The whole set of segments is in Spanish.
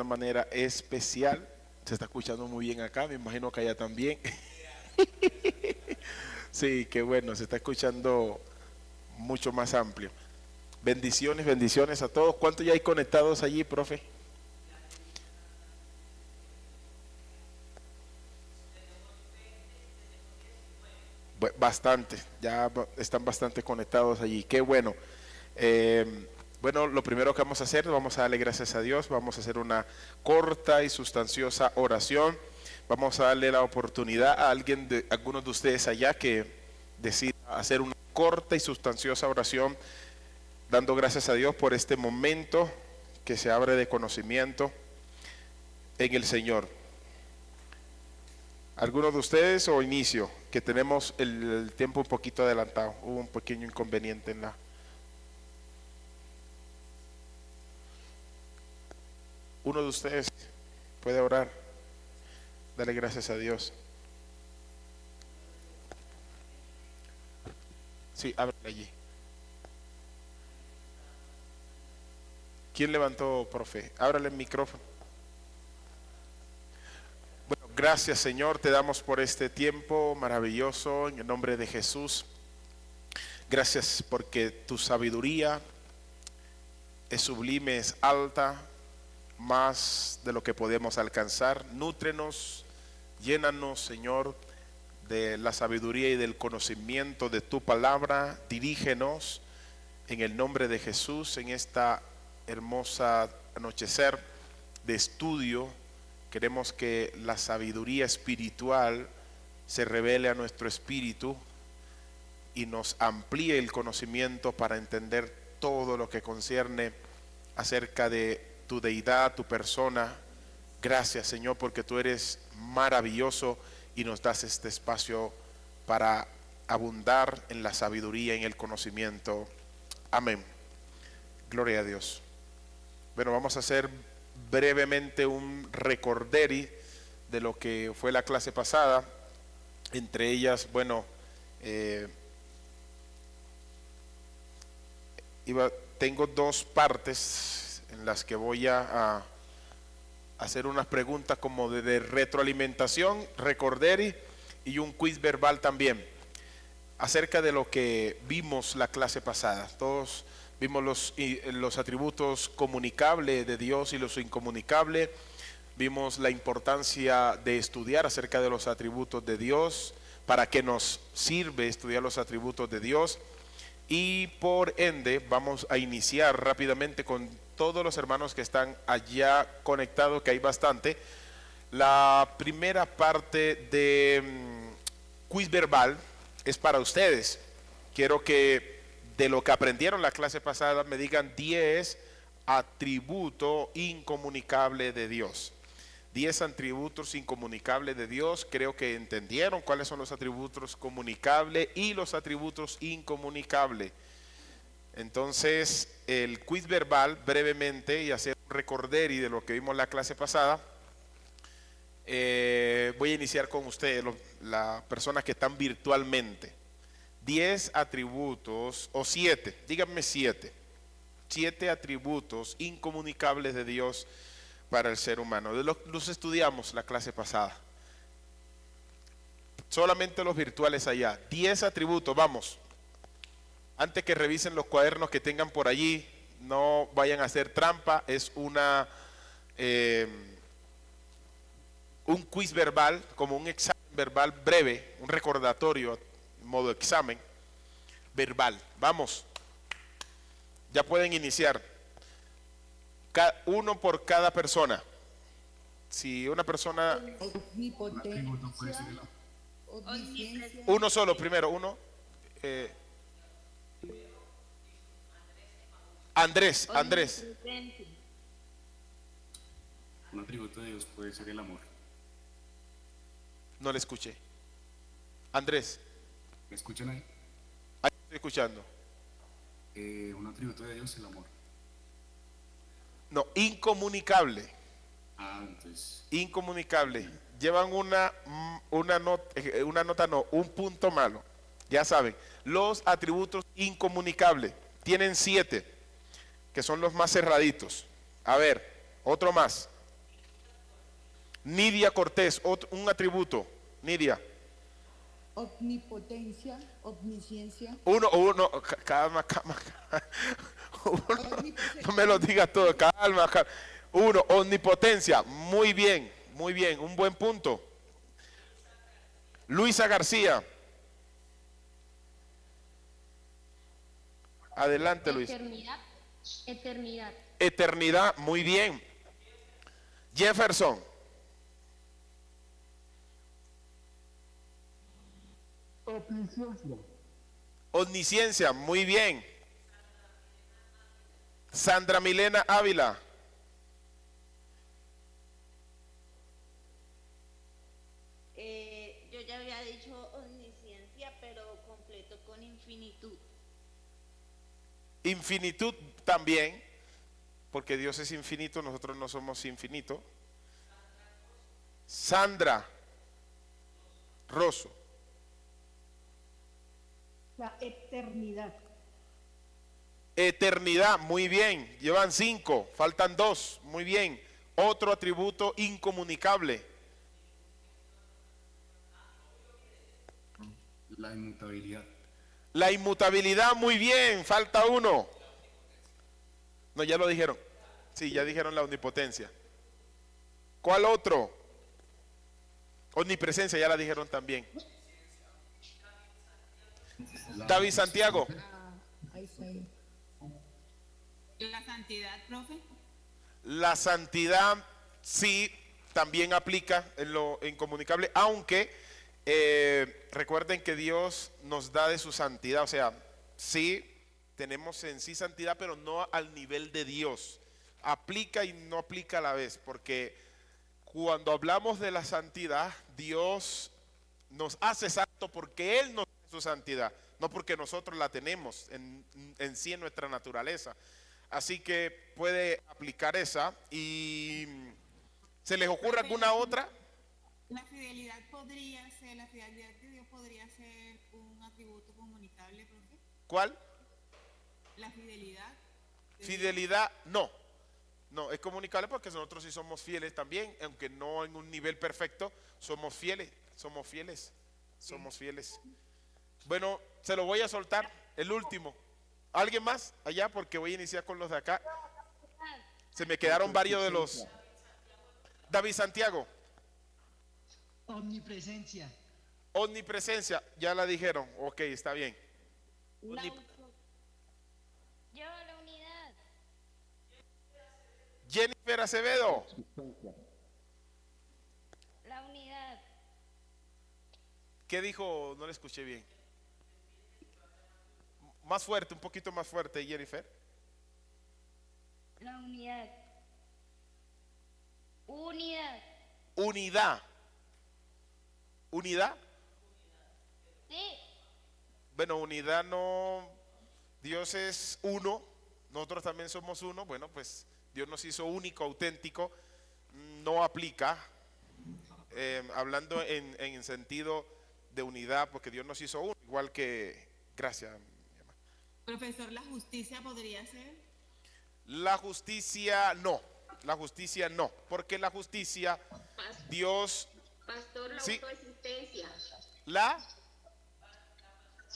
manera especial. Se está escuchando muy bien acá, me imagino que allá también. Sí, qué bueno, se está escuchando mucho más amplio. Bendiciones, bendiciones a todos. ¿Cuántos ya hay conectados allí, profe? Bastante, ya están bastante conectados allí. Qué bueno. Bueno, lo primero que vamos a hacer, vamos a darle gracias a Dios, vamos a hacer una corta y sustanciosa oración. Vamos a darle la oportunidad a algunos de ustedes allá que decida hacer una corta y sustanciosa oración, dando gracias a Dios por este momento que se abre de conocimiento en el Señor. ¿Algunos de ustedes o inicio? Que tenemos el tiempo un poquito adelantado. Hubo un pequeño inconveniente en la... Uno de ustedes puede orar. Dale gracias a Dios. Sí, ábrele allí. ¿Quién levantó, profe? Ábrale el micrófono. Bueno, gracias Señor, te damos por este tiempo maravilloso en el nombre de Jesús. Gracias porque tu sabiduría es sublime, es alta, más de lo que podemos alcanzar. Nútrenos, llénanos, Señor, de la sabiduría y del conocimiento de tu palabra. Dirígenos en el nombre de Jesús en esta hermosa anochecer de estudio. Queremos que la sabiduría espiritual se revele a nuestro espíritu y nos amplíe el conocimiento para entender todo lo que concierne acerca de tu deidad, tu persona. Gracias, Señor, porque tú eres maravilloso y nos das este espacio para abundar en la sabiduría, en el conocimiento. Amén. Gloria a Dios. Bueno, vamos a hacer brevemente un recorderi de lo que fue la clase pasada. Entre ellas, bueno, tengo dos partes en las que voy a hacer unas preguntas como de retroalimentación, recorderi, y un quiz verbal también, acerca de lo que vimos la clase pasada. Todos vimos los atributos comunicables de Dios y los incomunicables. Vimos la importancia de estudiar acerca de los atributos de Dios, para qué nos sirve estudiar los atributos de Dios. Y por ende vamos a iniciar rápidamente con todos los hermanos que están allá conectados, que hay bastante. La primera parte de quiz verbal es para ustedes. Quiero que de lo que aprendieron la clase pasada me digan 10 atributos incomunicables de Dios. 10 atributos incomunicables de Dios. Creo que entendieron cuáles son los atributos comunicables y los atributos incomunicables. Entonces, el quiz verbal, brevemente, y hacer un recorderi de lo que vimos la clase pasada. Voy a iniciar con ustedes, las personas que están virtualmente. 10 atributos, o 7, díganme 7. 7 atributos incomunicables de Dios para el ser humano. Los estudiamos la clase pasada. Solamente los virtuales allá. 10 atributos, vamos. Antes que revisen los cuadernos que tengan por allí, no vayan a hacer trampa. Es un quiz verbal, como un examen verbal breve, un recordatorio, modo examen verbal. Vamos. Ya pueden iniciar. Uno por cada persona. Si una persona... Uno solo, primero, uno. Andrés. Un atributo de Dios puede ser el amor. No le escuché. Andrés. ¿Me escuchan ahí? Ahí estoy escuchando. Un atributo de Dios es el amor. No, incomunicable. Entonces. Incomunicable. Llevan una nota, no, un punto malo. Ya saben, los atributos incomunicables tienen 7, que son los más cerraditos. A ver, otro más. Nidia Cortés, un atributo. Nidia. Omnipotencia, omnisciencia. Uno, calma. No me lo digas todo, calma. Uno, omnipotencia. Muy bien, un buen punto. Luisa García. Adelante, Luis. Eternidad. Eternidad, muy bien. Jefferson. Omnisciencia. Omnisciencia, muy bien. Sandra Milena Ávila. Yo ya había dicho omnisciencia, pero completo con infinitud. Infinitud también, porque Dios es infinito, nosotros no somos infinitos. Sandra Rosso. La eternidad. Eternidad, muy bien. Llevan 5, faltan 2, muy bien. Otro atributo incomunicable. La inmutabilidad. La inmutabilidad, muy bien, falta 1. No, ya lo dijeron. Sí, ya dijeron la omnipotencia. ¿Cuál otro? Omnipresencia, ya la dijeron también. David Santiago. Ahí está ahí. La santidad, profe. La santidad sí también aplica en lo incomunicable, aunque recuerden que Dios nos da de su santidad, o sea, sí tenemos en sí santidad, pero no al nivel de Dios. Aplica y no aplica a la vez, porque cuando hablamos de la santidad, Dios nos hace santo porque Él nos da su santidad, no porque nosotros la tenemos en sí en nuestra naturaleza. Así que puede aplicar esa. ¿Y se les ocurre alguna otra? La fidelidad de Dios podría ser un atributo comunicable, profe. ¿Cuál? La fidelidad. Fidelidad, no. No, es comunicable porque nosotros sí somos fieles también, aunque no en un nivel perfecto, somos fieles. Bueno, se lo voy a soltar, el último. ¿Alguien más allá? Porque voy a iniciar con los de acá. Se me quedaron varios de los... David Santiago. Omnipresencia. Omnipresencia, ya la dijeron. Ok, está bien. Yo, la unidad. Jennifer Acevedo. La unidad. ¿Qué dijo? No le escuché bien. Más fuerte, un poquito más fuerte, Jennifer. La unidad. Unidad. Unidad. ¿Unidad? Sí. Bueno, unidad no. Dios es uno. Nosotros también somos uno. Bueno, pues Dios nos hizo único, auténtico. No aplica. Hablando en sentido de unidad, porque Dios nos hizo uno. Igual que. Gracias. Profesor, ¿la justicia podría ser? La justicia no. La justicia no. Porque la justicia, Dios. Pastor, la Sí. autoexistencia. La.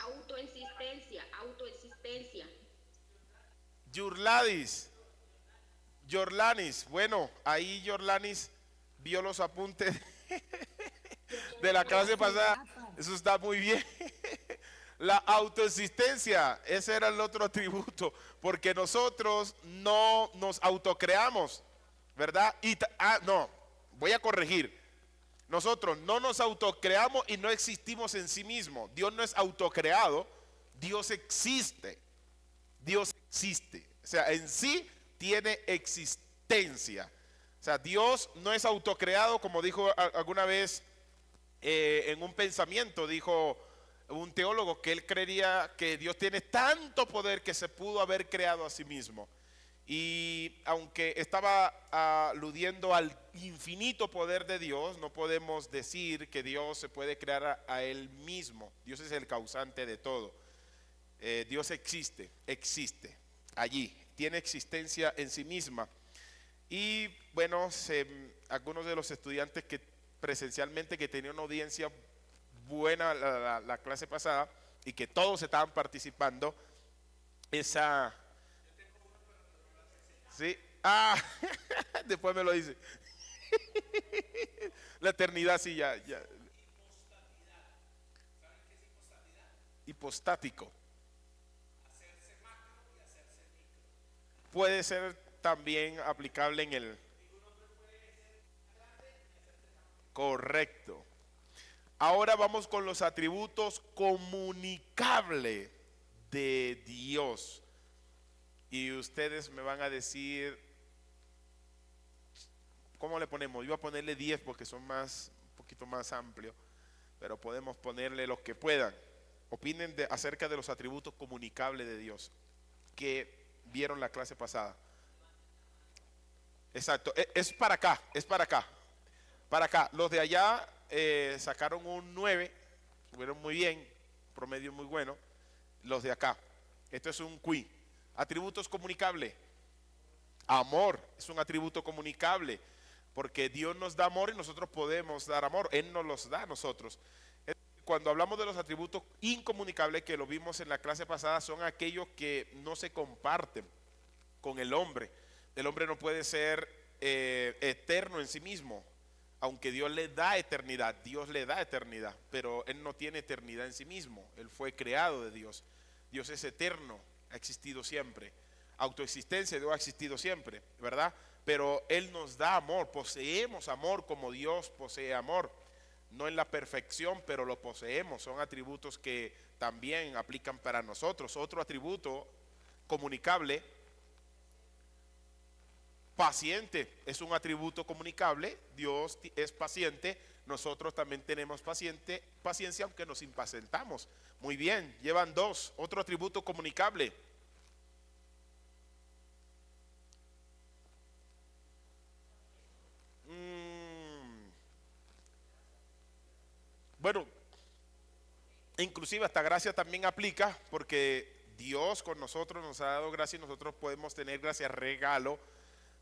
Autoexistencia. Yorlanis, bueno, ahí Yorlanis vio los apuntes de la clase pasada, eso está muy bien. La autoexistencia, ese era el otro atributo, porque nosotros no nos autocreamos, ¿verdad? No, voy a corregir. Nosotros no nos autocreamos y no existimos en sí mismo. Dios no es autocreado, Dios existe. Dios existe. O sea, en sí tiene existencia. O sea, Dios no es autocreado, como dijo alguna vez en un pensamiento, dijo un teólogo que él creería que Dios tiene tanto poder que se pudo haber creado a sí mismo. Y aunque estaba aludiendo al infinito poder de Dios, no podemos decir que Dios se puede crear a él mismo. Dios es el causante de todo. Dios existe allí, tiene existencia en sí misma. Y bueno, algunos de los estudiantes que presencialmente que tenían una audiencia buena la clase pasada y que todos estaban participando, esa... Sí, después me lo dice. La eternidad sí, ya. Hipostático. Puede ser también aplicable en el... Correcto. Ahora vamos con los atributos comunicables de Dios. Y ustedes me van a decir, ¿cómo le ponemos? Yo voy a ponerle 10 porque son un poquito más amplios, pero podemos ponerle los que puedan. Opinen acerca de los atributos comunicables de Dios que vieron la clase pasada. Exacto, es para acá, es para acá. Para acá, los de allá sacaron un 9, estuvieron muy bien, promedio muy bueno. Los de acá, esto es un quiz. Atributos comunicables. Amor es un atributo comunicable, porque Dios nos da amor y nosotros podemos dar amor, Él nos los da a nosotros. Cuando hablamos de los atributos incomunicables, que lo vimos en la clase pasada, son aquellos que no se comparten con el hombre. El hombre no puede ser eterno en sí mismo, aunque Dios le da eternidad, pero Él no tiene eternidad en sí mismo. Él fue creado de Dios. Dios es eterno, ha existido siempre. Autoexistencia, Dios ha existido siempre, ¿verdad? Pero Él nos da amor, poseemos amor como Dios posee amor. No en la perfección, pero lo poseemos. Son atributos que también aplican para nosotros. Otro atributo comunicable, paciente, es un atributo comunicable. Dios es paciente, nosotros también tenemos paciencia, aunque nos impacientamos. Muy bien, llevan 2. Otro atributo comunicable. Bueno, inclusive hasta gracia también aplica, porque Dios con nosotros nos ha dado gracia y nosotros podemos tener gracia regalo.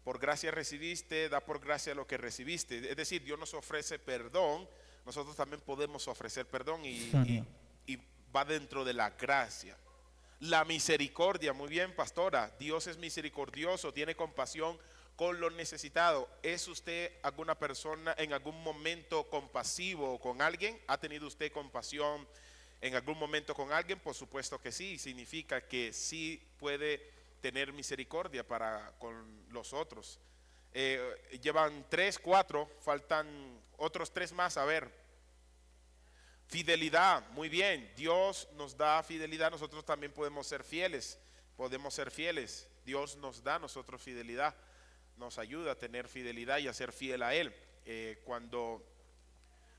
Por gracia recibiste, da por gracia lo que recibiste. Es decir, Dios nos ofrece perdón, nosotros también podemos ofrecer perdón y va dentro de la gracia. La misericordia, muy bien, pastora. Dios es misericordioso, tiene compasión con los necesitados. ¿Es usted alguna persona en algún momento compasivo con alguien? ¿Ha tenido usted compasión en algún momento con alguien? Por supuesto que sí. Significa que sí puede tener misericordia para con los otros. Llevan 3, 4, faltan otros 3 más. A ver, fidelidad, muy bien. Dios nos da fidelidad, nosotros también podemos ser fieles. Dios nos da a nosotros fidelidad, nos ayuda a tener fidelidad y a ser fiel a Él.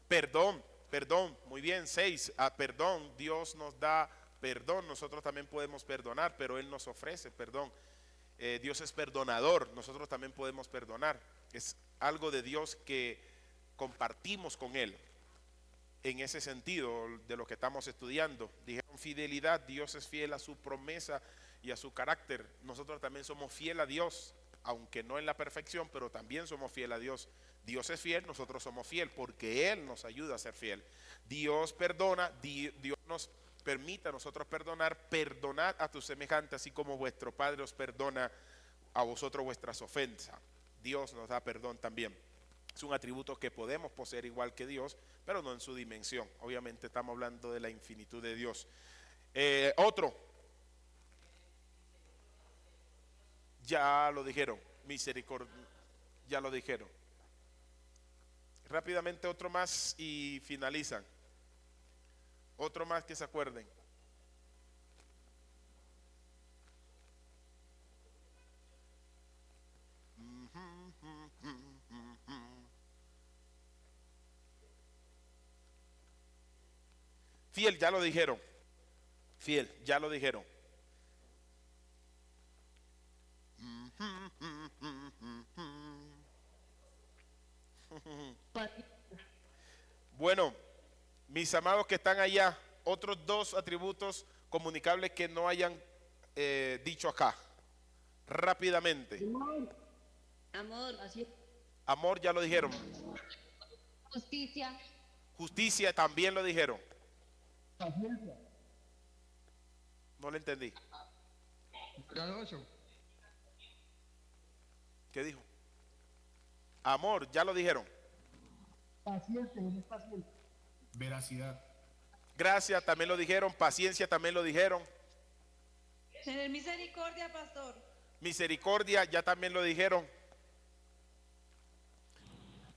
Perdón, muy bien. 6, perdón, Dios nos da perdón, nosotros también podemos perdonar, pero Él nos ofrece perdón. Dios es perdonador, nosotros también podemos perdonar. Es algo de Dios que compartimos con Él. En ese sentido de lo que estamos estudiando, dijeron fidelidad, Dios es fiel a su promesa y a su carácter. Nosotros también somos fiel a Dios, aunque no en la perfección, pero también somos fiel a Dios. Dios es fiel, nosotros somos fiel porque Él nos ayuda a ser fiel. Dios perdona, Dios nos permite a nosotros perdonar. Perdonad a tus semejantes, así como vuestro Padre os perdona a vosotros vuestras ofensas. Dios nos da perdón también. Es un atributo que podemos poseer igual que Dios, pero no en su dimensión. Obviamente estamos hablando de la infinitud de Dios. Otro. Ya lo dijeron. Misericordia. Ya lo dijeron. Rápidamente otro más y finalizan. Otro más que se acuerden. Fiel, ya lo dijeron. Fiel, ya lo dijeron. Bueno, mis amados que están allá, otros 2 atributos comunicables que no hayan dicho acá. Rápidamente. Amor. Amor, ya lo dijeron. Justicia. Justicia, también lo dijeron. Paciencia. No le entendí. Piadoso. ¿Qué dijo? Amor, ya lo dijeron. Paciente, él es paciente. Veracidad. Gracia, también lo dijeron. Paciencia, también lo dijeron. Tener misericordia, pastor. Misericordia, ya también lo dijeron.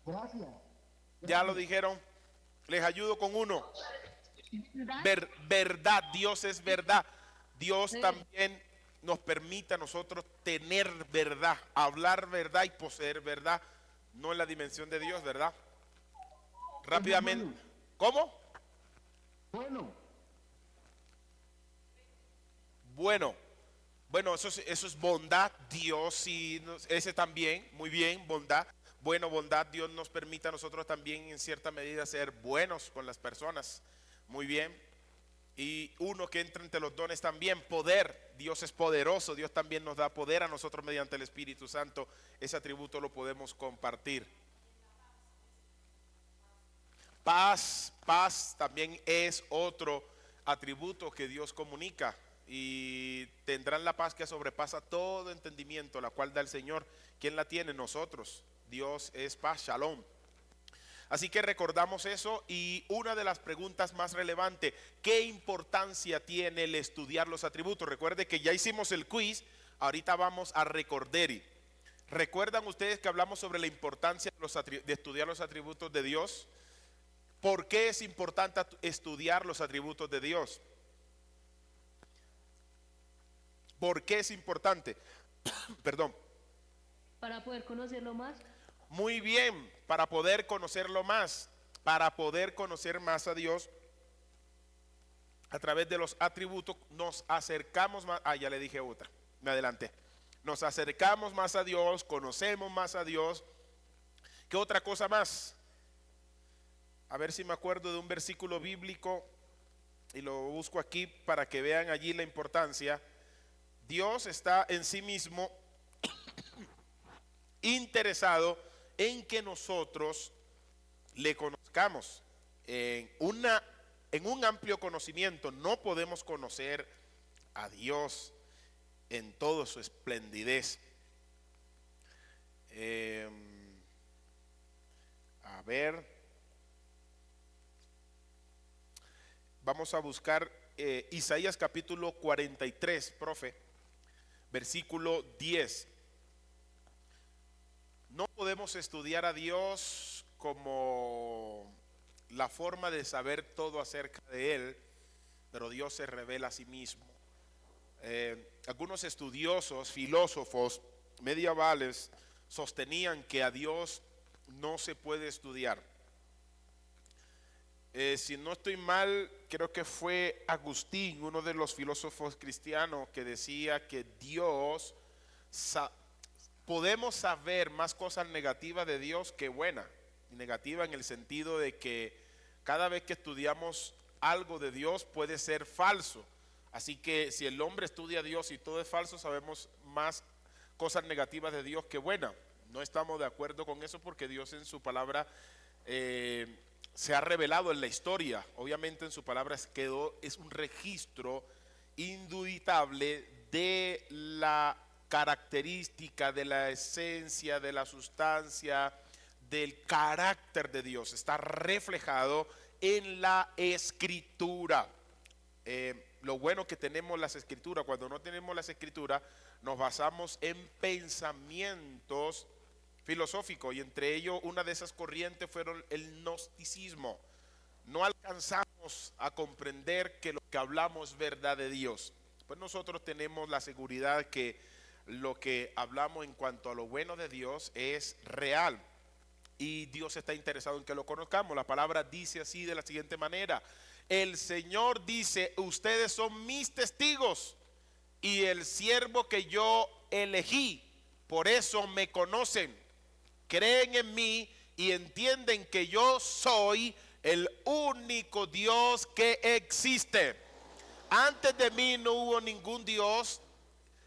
Gracias. Ya lo dijeron. Les ayudo con uno. ¿Verdad? Verdad, Dios es verdad. Dios también nos permite a nosotros tener verdad, hablar verdad y poseer verdad. No en la dimensión de Dios, ¿verdad? Rápidamente. ¿Cómo? Bueno, Bueno, eso es bondad. Dios sí, ese también, muy bien, bondad. Bueno, bondad, Dios nos permite a nosotros también en cierta medida ser buenos con las personas. Muy bien. Y uno que entra entre los dones también, poder. Dios es poderoso, Dios también nos da poder a nosotros mediante el Espíritu Santo. Ese atributo lo podemos compartir. Paz también es otro atributo que Dios comunica. Y tendrán la paz que sobrepasa todo entendimiento, la cual da el Señor. ¿Quién la tiene? Nosotros. Dios es paz, shalom. Así que recordamos eso. Y una de las preguntas más relevantes: ¿qué importancia tiene el estudiar los atributos? Recuerde que ya hicimos el quiz, ahorita vamos a recorderi. ¿Recuerdan ustedes que hablamos sobre la importancia de estudiar los atributos de Dios? ¿Por qué es importante estudiar los atributos de Dios? ¿Por qué es importante? Perdón. Para poder conocerlo más. Muy bien, para poder conocerlo más, para poder conocer más a Dios, a través de los atributos nos acercamos más. Ya le dije otra, me adelanté. Nos acercamos más a Dios, conocemos más a Dios. ¿Qué otra cosa más? A ver si me acuerdo de un versículo bíblico y lo busco aquí para que vean allí la importancia. Dios está en sí mismo interesado en que nosotros le conozcamos en un amplio conocimiento. No podemos conocer a Dios en toda su esplendidez. A ver, vamos a buscar Isaías capítulo 43, profe, versículo 10. No podemos estudiar a Dios como la forma de saber todo acerca de Él, pero Dios se revela a sí mismo. Algunos estudiosos, filósofos medievales sostenían que a Dios no se puede estudiar. Si no estoy mal, creo que fue Agustín, uno de los filósofos cristianos, que decía que Dios podemos saber más cosas negativas de Dios que buenas. Negativa en el sentido de que cada vez que estudiamos algo de Dios puede ser falso. Así que si el hombre estudia a Dios y todo es falso, sabemos más cosas negativas de Dios que buenas. No estamos de acuerdo con eso, porque Dios en su palabra se ha revelado en la historia. Obviamente en su palabra es un registro indubitable de la característica, de la esencia, de la sustancia, del carácter de Dios. Está reflejado en la Escritura. Lo bueno que tenemos las Escrituras. Cuando no tenemos las Escrituras, nos basamos en pensamientos filosóficos, y entre ellos una de esas corrientes fueron el gnosticismo. No alcanzamos a comprender que lo que hablamos es verdad de Dios. Pues nosotros tenemos la seguridad que lo que hablamos en cuanto a lo bueno de Dios es real, y Dios está interesado en que lo conozcamos. La palabra dice así, de la siguiente manera: el Señor dice, ustedes son mis testigos y el siervo que yo elegí, por eso me conocen, creen en mí y entienden que yo soy el único Dios que existe. Antes de mí no hubo ningún Dios,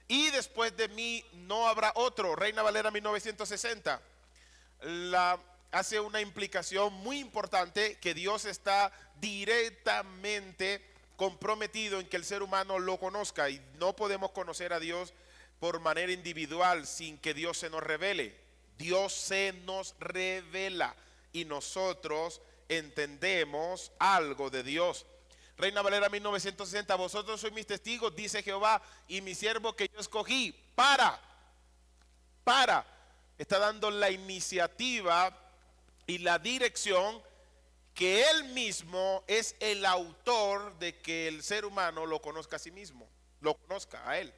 Y después de mí no habrá otro. Reina Valera 1960 hace una implicación muy importante, que Dios está directamente comprometido en que el ser humano lo conozca, y no podemos conocer a Dios por manera individual sin que Dios se nos revele. Dios se nos revela y nosotros entendemos algo de Dios. Reina Valera 1960, vosotros sois mis testigos, dice Jehová, y mi siervo que yo escogí para, está dando la iniciativa y la dirección, que Él mismo es el autor de que el ser humano lo conozca a sí mismo, lo conozca a Él.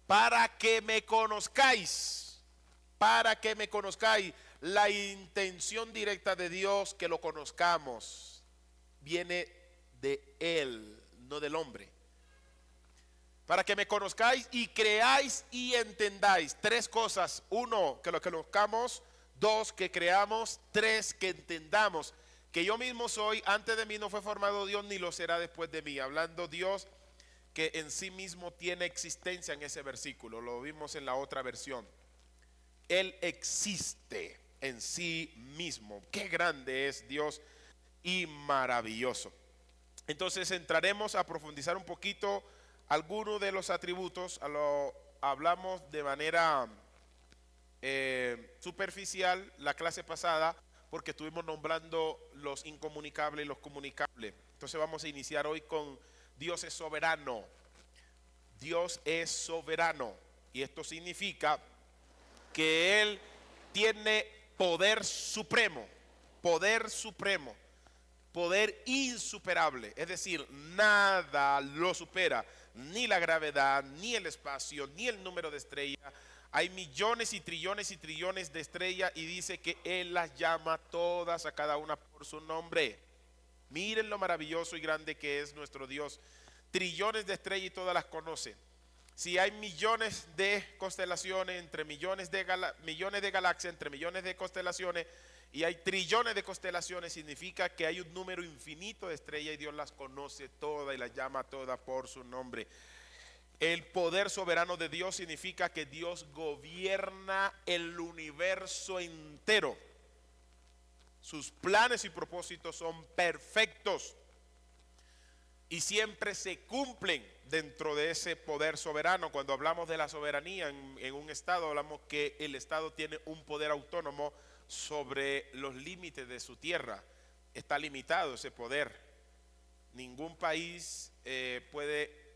Para que me conozcáis, la intención directa de Dios que lo conozcamos viene de Él, no del hombre. Para que me conozcáis y creáis y entendáis. Tres cosas: uno, que lo conozcamos; dos, que creamos; tres, que entendamos. Que yo mismo soy, antes de mí no fue formado Dios, ni lo será después de mí. Hablando Dios que en sí mismo tiene existencia en ese versículo, lo vimos en la otra versión. Él existe en sí mismo. Qué grande es Dios y maravilloso. Entonces entraremos a profundizar un poquito algunos de los atributos. Hablamos de manera superficial la clase pasada, porque estuvimos nombrando los incomunicables y los comunicables. Entonces vamos a iniciar hoy con Dios es soberano. Dios es soberano, y esto significa que Él tiene poder supremo, poder insuperable. Es decir, nada lo supera, ni la gravedad, ni el espacio, ni el número de estrellas. Hay millones y trillones de estrellas, y dice que Él las llama todas a cada una por su nombre. Miren lo maravilloso y grande que es nuestro Dios. Trillones de estrellas y todas las conoce. Si hay millones de constelaciones, entre millones de galaxias, entre millones de constelaciones, y hay trillones de constelaciones, significa que hay un número infinito de estrellas, y Dios las conoce todas y las llama todas por su nombre. El poder soberano de Dios significa que Dios gobierna el universo entero. Sus planes y propósitos son perfectos y siempre se cumplen dentro de ese poder soberano. Cuando hablamos de la soberanía en un estado, hablamos que el estado tiene un poder autónomo sobre los límites de su tierra. Está limitado ese poder. Ningún país puede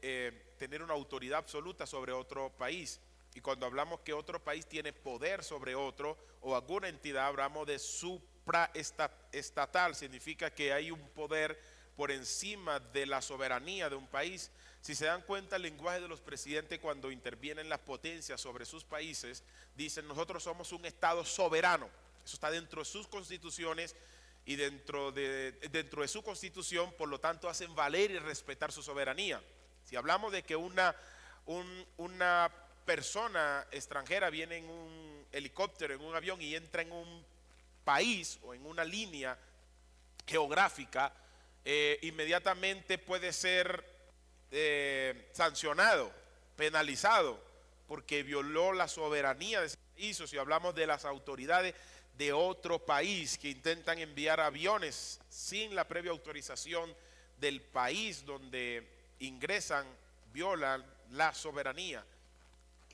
tener una autoridad absoluta sobre otro país. Y cuando hablamos que otro país tiene poder sobre otro, o alguna entidad, hablamos de supraestatal. Significa que hay un poder por encima de la soberanía de un país. Si se dan cuenta, el lenguaje de los presidentes cuando intervienen las potencias sobre sus países, dicen: nosotros somos un estado soberano. Eso está dentro de sus constituciones, y dentro de su constitución, por lo tanto, hacen valer y respetar su soberanía. Si hablamos de que una persona extranjera viene en un helicóptero, en un avión, y entra en un país o en una línea geográfica, inmediatamente puede ser sancionado, penalizado, porque violó la soberanía de ese país. O si hablamos de las autoridades de otro país que intentan enviar aviones sin la previa autorización del país donde ingresan, violan la soberanía.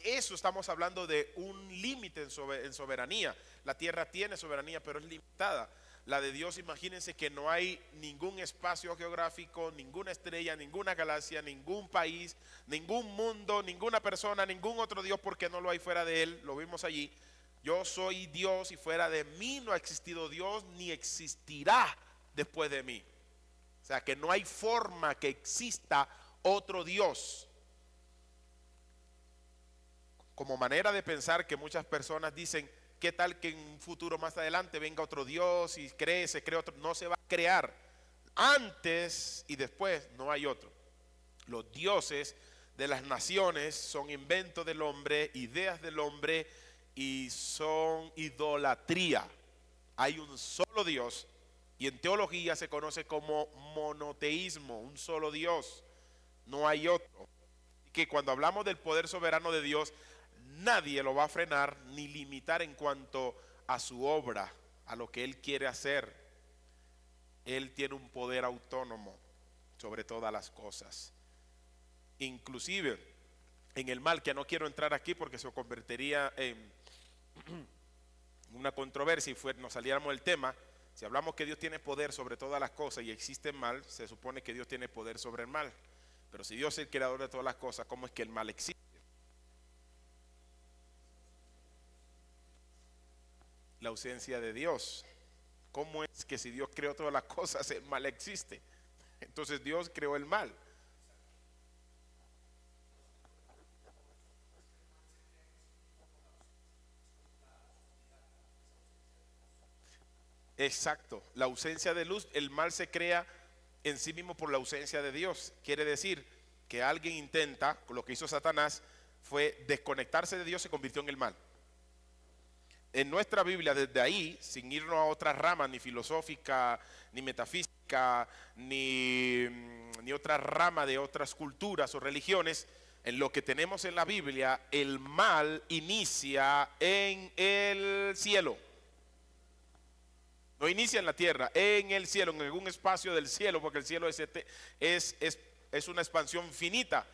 Eso estamos hablando de un límite en soberanía. La tierra tiene soberanía, pero es limitada. La de Dios, imagínense que no hay ningún espacio geográfico, ninguna estrella, ninguna galaxia, ningún país, ningún mundo, ninguna persona, ningún otro Dios, porque no lo hay fuera de Él. Lo vimos allí. Yo soy Dios, y fuera de mí no ha existido Dios, ni existirá después de mí. O sea que no hay forma que exista otro Dios. Como manera de pensar que muchas personas dicen: ¿qué tal que en un futuro más adelante venga otro Dios y se cree otro? No se va a crear. Antes y después no hay otro. Los dioses de las naciones son inventos del hombre, ideas del hombre, y son idolatría. Hay un solo Dios, y en teología se conoce como monoteísmo, un solo Dios, no hay otro. que cuando hablamos del poder soberano de Dios, nadie lo va a frenar ni limitar en cuanto a su obra, a lo que Él quiere hacer. Él tiene un poder autónomo sobre todas las cosas, inclusive en el mal, que no quiero entrar aquí porque se convertiría en una controversia y nos saliéramos del tema. Si hablamos que Dios tiene poder sobre todas las cosas y existe el mal, se supone que Dios tiene poder sobre el mal. Pero si Dios es el creador de todas las cosas, ¿cómo es que el mal existe? La ausencia de Dios. ¿Cómo es que si Dios creó todas las cosas, el mal existe? Entonces Dios creó el mal. Exacto, la ausencia de luz, el mal se crea en sí mismo por la ausencia de Dios. Quiere decir que alguien intenta, lo que hizo Satanás fue desconectarse de Dios, se convirtió en el mal. En nuestra Biblia, desde ahí, sin irnos a otras ramas, ni filosófica, ni metafísica, ni otra rama de otras culturas o religiones, en lo que tenemos en la Biblia, el mal inicia en el cielo. No inicia en la tierra, en el cielo, en algún espacio del cielo, porque el cielo es una expansión finita.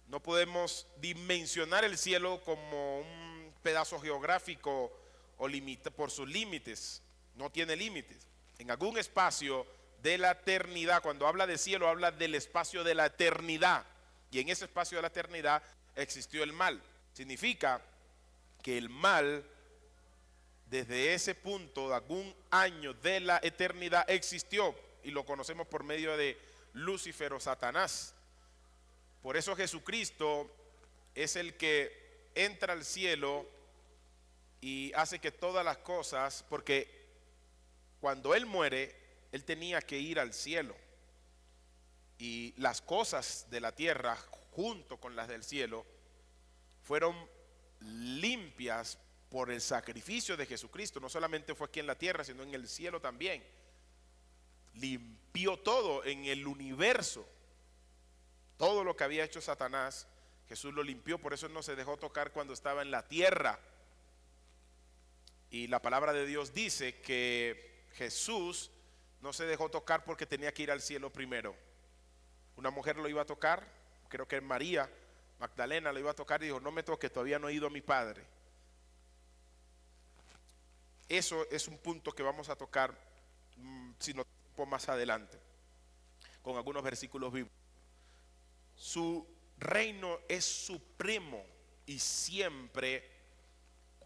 No podemos dimensionar el cielo como un pedazo geográfico o por sus límites. No tiene límites. En algún espacio de la eternidad, cuando habla de cielo, habla del espacio de la eternidad. Y en ese espacio de la eternidad existió el mal. Significa que el mal, desde ese punto de algún año de la eternidad, existió, y lo conocemos por medio de Lucifer o Satanás. Por eso Jesucristo es el que entra al cielo y hace que todas las cosas, porque cuando Él muere, Él tenía que ir al cielo, y las cosas de la tierra junto con las del cielo fueron limpias por el sacrificio de Jesucristo. No solamente fue aquí en la tierra, sino en el cielo también. Limpió todo en el universo. Todo lo que había hecho Satanás, Jesús lo limpió. Por eso no se dejó tocar cuando estaba en la tierra. Y la palabra de Dios dice que Jesús no se dejó tocar porque tenía que ir al cielo primero. Una mujer lo iba a tocar, creo que María Magdalena lo iba a tocar y dijo: no me toque, todavía no he ido a mi Padre. Eso es un punto que vamos a tocar, sino un poco más adelante, con algunos versículos bíblicos. Su reino es supremo y siempre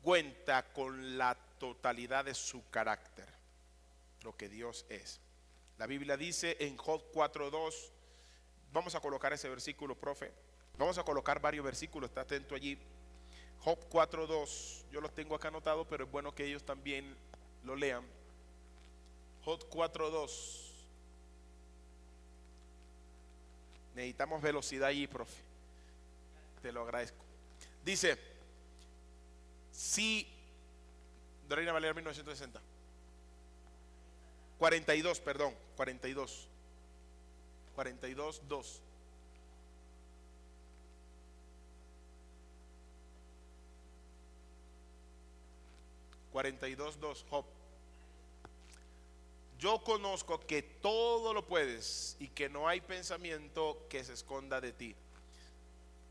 cuenta con la totalidad de su carácter, lo que Dios es. La Biblia dice en Job 4:2, vamos a colocar ese versículo, profe. Vamos a colocar varios versículos, está atento allí. Job 4:2, yo los tengo acá anotados, pero es bueno que ellos también lo lean. Job 4:2. Necesitamos velocidad allí, profe. Te lo agradezco. Dice, si, de Reina Valera 1960. 42, perdón, 42. 42:2. 42:2, Job. Yo conozco que todo lo puedes y que no hay pensamiento que se esconda de ti.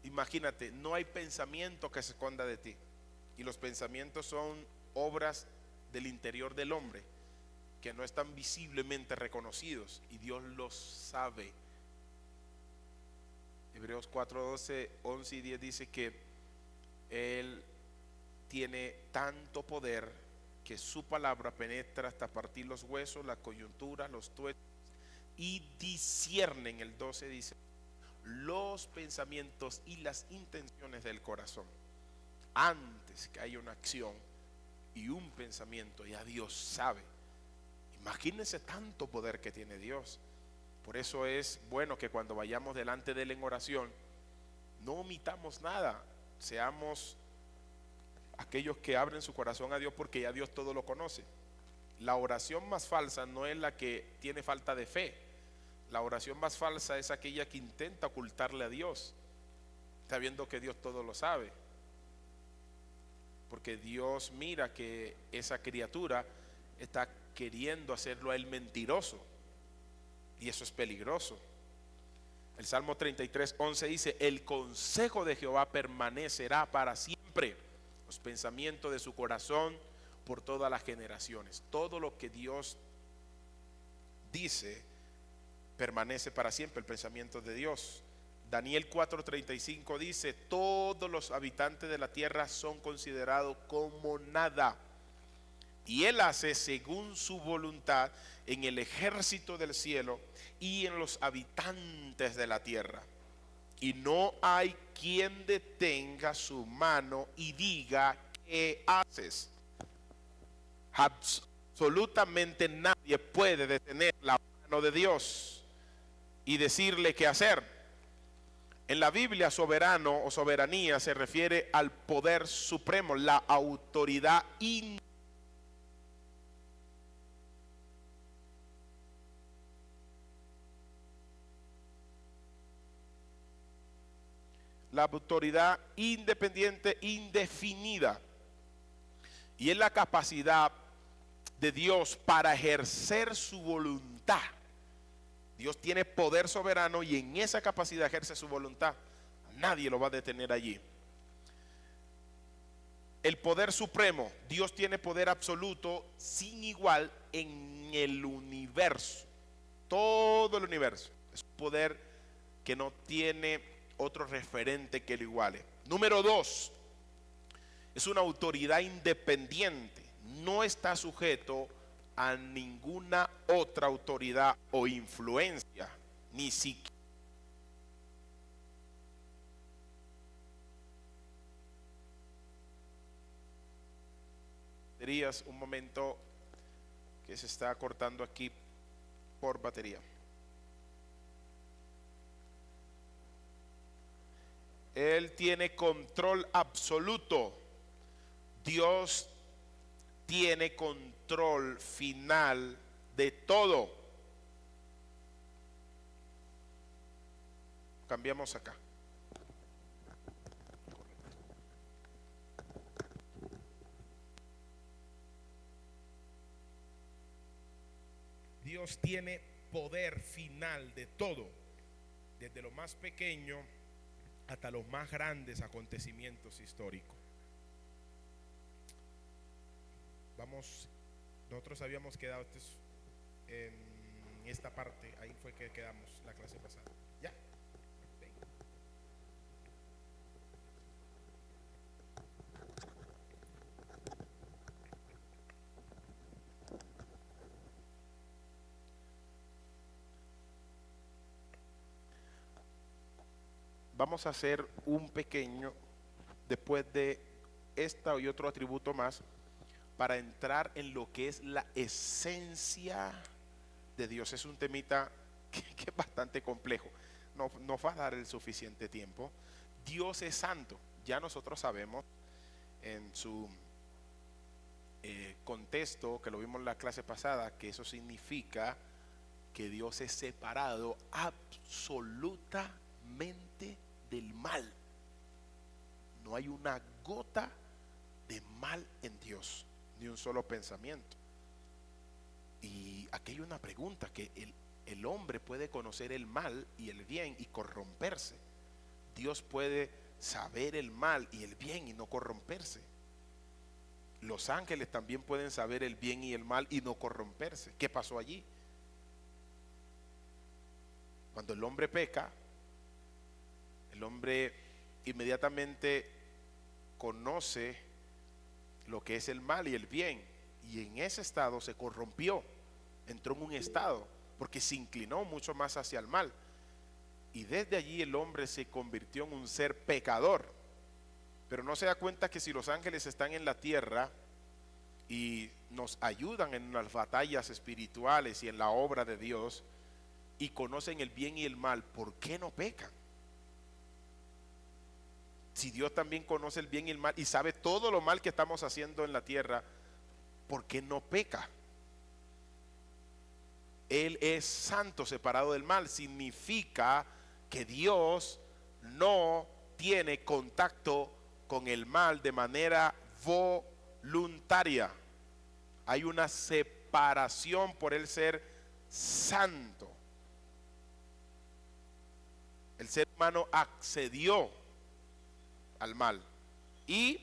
Imagínate, no hay pensamiento que se esconda de ti. Y los pensamientos son obras del interior del hombre que no están visiblemente reconocidos, y Dios los sabe. Hebreos 4:12, 11 y 10 dice que Él tiene tanto poder que su palabra penetra hasta partir los huesos, la coyuntura, los tuétanos, y discierne, en el 12 dice, los pensamientos y las intenciones del corazón. Antes que haya una acción y un pensamiento, ya Dios sabe. Imagínense tanto poder que tiene Dios. Por eso es bueno que cuando vayamos delante de Él en oración, no omitamos nada, seamos aquellos que abren su corazón a Dios, porque ya Dios todo lo conoce. La oración más falsa no es la que tiene falta de fe. La oración más falsa es aquella que intenta ocultarle a Dios. sabiendo que Dios todo lo sabe. Porque Dios mira que esa criatura está queriendo hacerlo a él mentiroso. Y eso es peligroso. El Salmo 33:11 dice: el consejo de Jehová permanecerá para siempre, los pensamientos de su corazón por todas las generaciones. Todo lo que Dios dice permanece para siempre, el pensamiento de Dios. Daniel 4:35 dice: todos los habitantes de la tierra son considerados como nada, y Él hace según su voluntad en el ejército del cielo y en los habitantes de la tierra. Y no hay quien detenga su mano y diga: ¿qué haces? Absolutamente nadie puede detener la mano de Dios y decirle qué hacer. En la Biblia, soberano o soberanía se refiere al poder supremo, la autoridad independiente, indefinida. Y es la capacidad de Dios para ejercer su voluntad. Dios tiene poder soberano y en esa capacidad ejerce su voluntad. Nadie lo va a detener allí. El poder supremo, Dios tiene poder absoluto sin igual en el universo. Todo el universo. Es un poder que no tiene otro referente que lo iguale. Número 2, es una autoridad independiente. No está sujeto a ninguna otra autoridad o influencia, ni siquiera baterías. Un momento que se está cortando aquí por batería. Él tiene control absoluto. Dios tiene control final de todo. Cambiamos acá. Dios tiene poder final de todo, desde lo más pequeño hasta los más grandes acontecimientos históricos. Nosotros habíamos quedado en esta parte, ahí fue que quedamos la clase pasada. ¿Ya? Venga. Vamos a hacer un pequeño, después de esta y otro atributo más, para entrar en lo que es la esencia de Dios. Es un temita que es bastante complejo. No nos va a dar el suficiente tiempo. Dios es santo. Ya nosotros sabemos en su contexto, que lo vimos en la clase pasada, que eso significa que Dios es separado absolutamente del mal. No hay una gota de mal en Dios, ni un solo pensamiento. Y aquí hay una pregunta, que el hombre puede conocer el mal y el bien y corromperse. Dios puede saber el mal y el bien y no corromperse. Los ángeles también pueden saber el bien y el mal y no corromperse. ¿Qué pasó allí? Cuando el hombre peca, el hombre inmediatamente conoce lo que es el mal y el bien, y en ese estado se corrompió, entró en un estado porque se inclinó mucho más hacia el mal, y desde allí el hombre se convirtió en un ser pecador. Pero no se da cuenta que si los ángeles están en la tierra y nos ayudan en las batallas espirituales y en la obra de Dios, y conocen el bien y el mal, ¿por qué no pecan? Si Dios también conoce el bien y el mal y sabe todo lo mal que estamos haciendo en la tierra, ¿por qué no peca? Él es santo, separado del mal. Significa que Dios no tiene contacto con el mal de manera voluntaria. Hay una separación por el ser santo. El ser humano accedió al mal y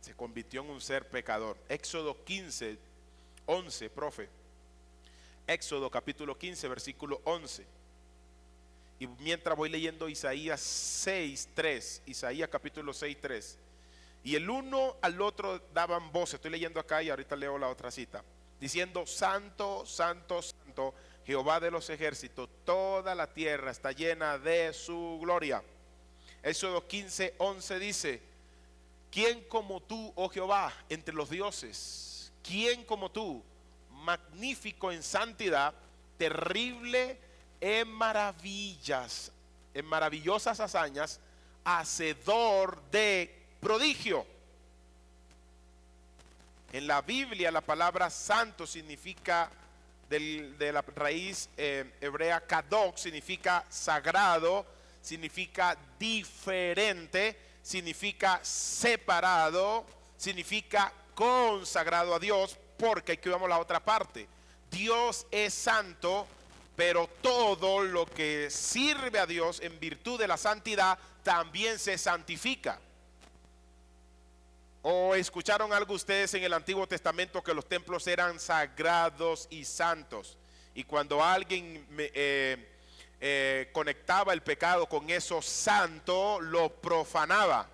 se convirtió en un ser pecador. Éxodo 15, 11, profe. Éxodo capítulo 15, versículo 11. Y mientras voy leyendo Isaías 6, 3, Isaías capítulo 6, 3. Y el uno al otro daban voces. Estoy leyendo acá y ahorita leo la otra cita. Diciendo: Santo, santo, santo, Jehová de los ejércitos, toda la tierra está llena de su gloria. Éxodo 15, 11 dice: ¿quién como tú, oh Jehová, entre los dioses? ¿Quién como tú, magnífico en santidad, terrible en maravillas, en maravillosas hazañas, hacedor de prodigio? En la Biblia la palabra santo significa, de la raíz hebrea kadosh, significa sagrado, significa diferente, significa separado, significa consagrado a Dios, porque aquí vamos a la otra parte. Dios es santo, pero todo lo que sirve a Dios en virtud de la santidad también se santifica. ¿O escucharon algo ustedes en el Antiguo Testamento que los templos eran sagrados y santos? Y cuando alguien conectaba el pecado con eso santo, lo profanaba.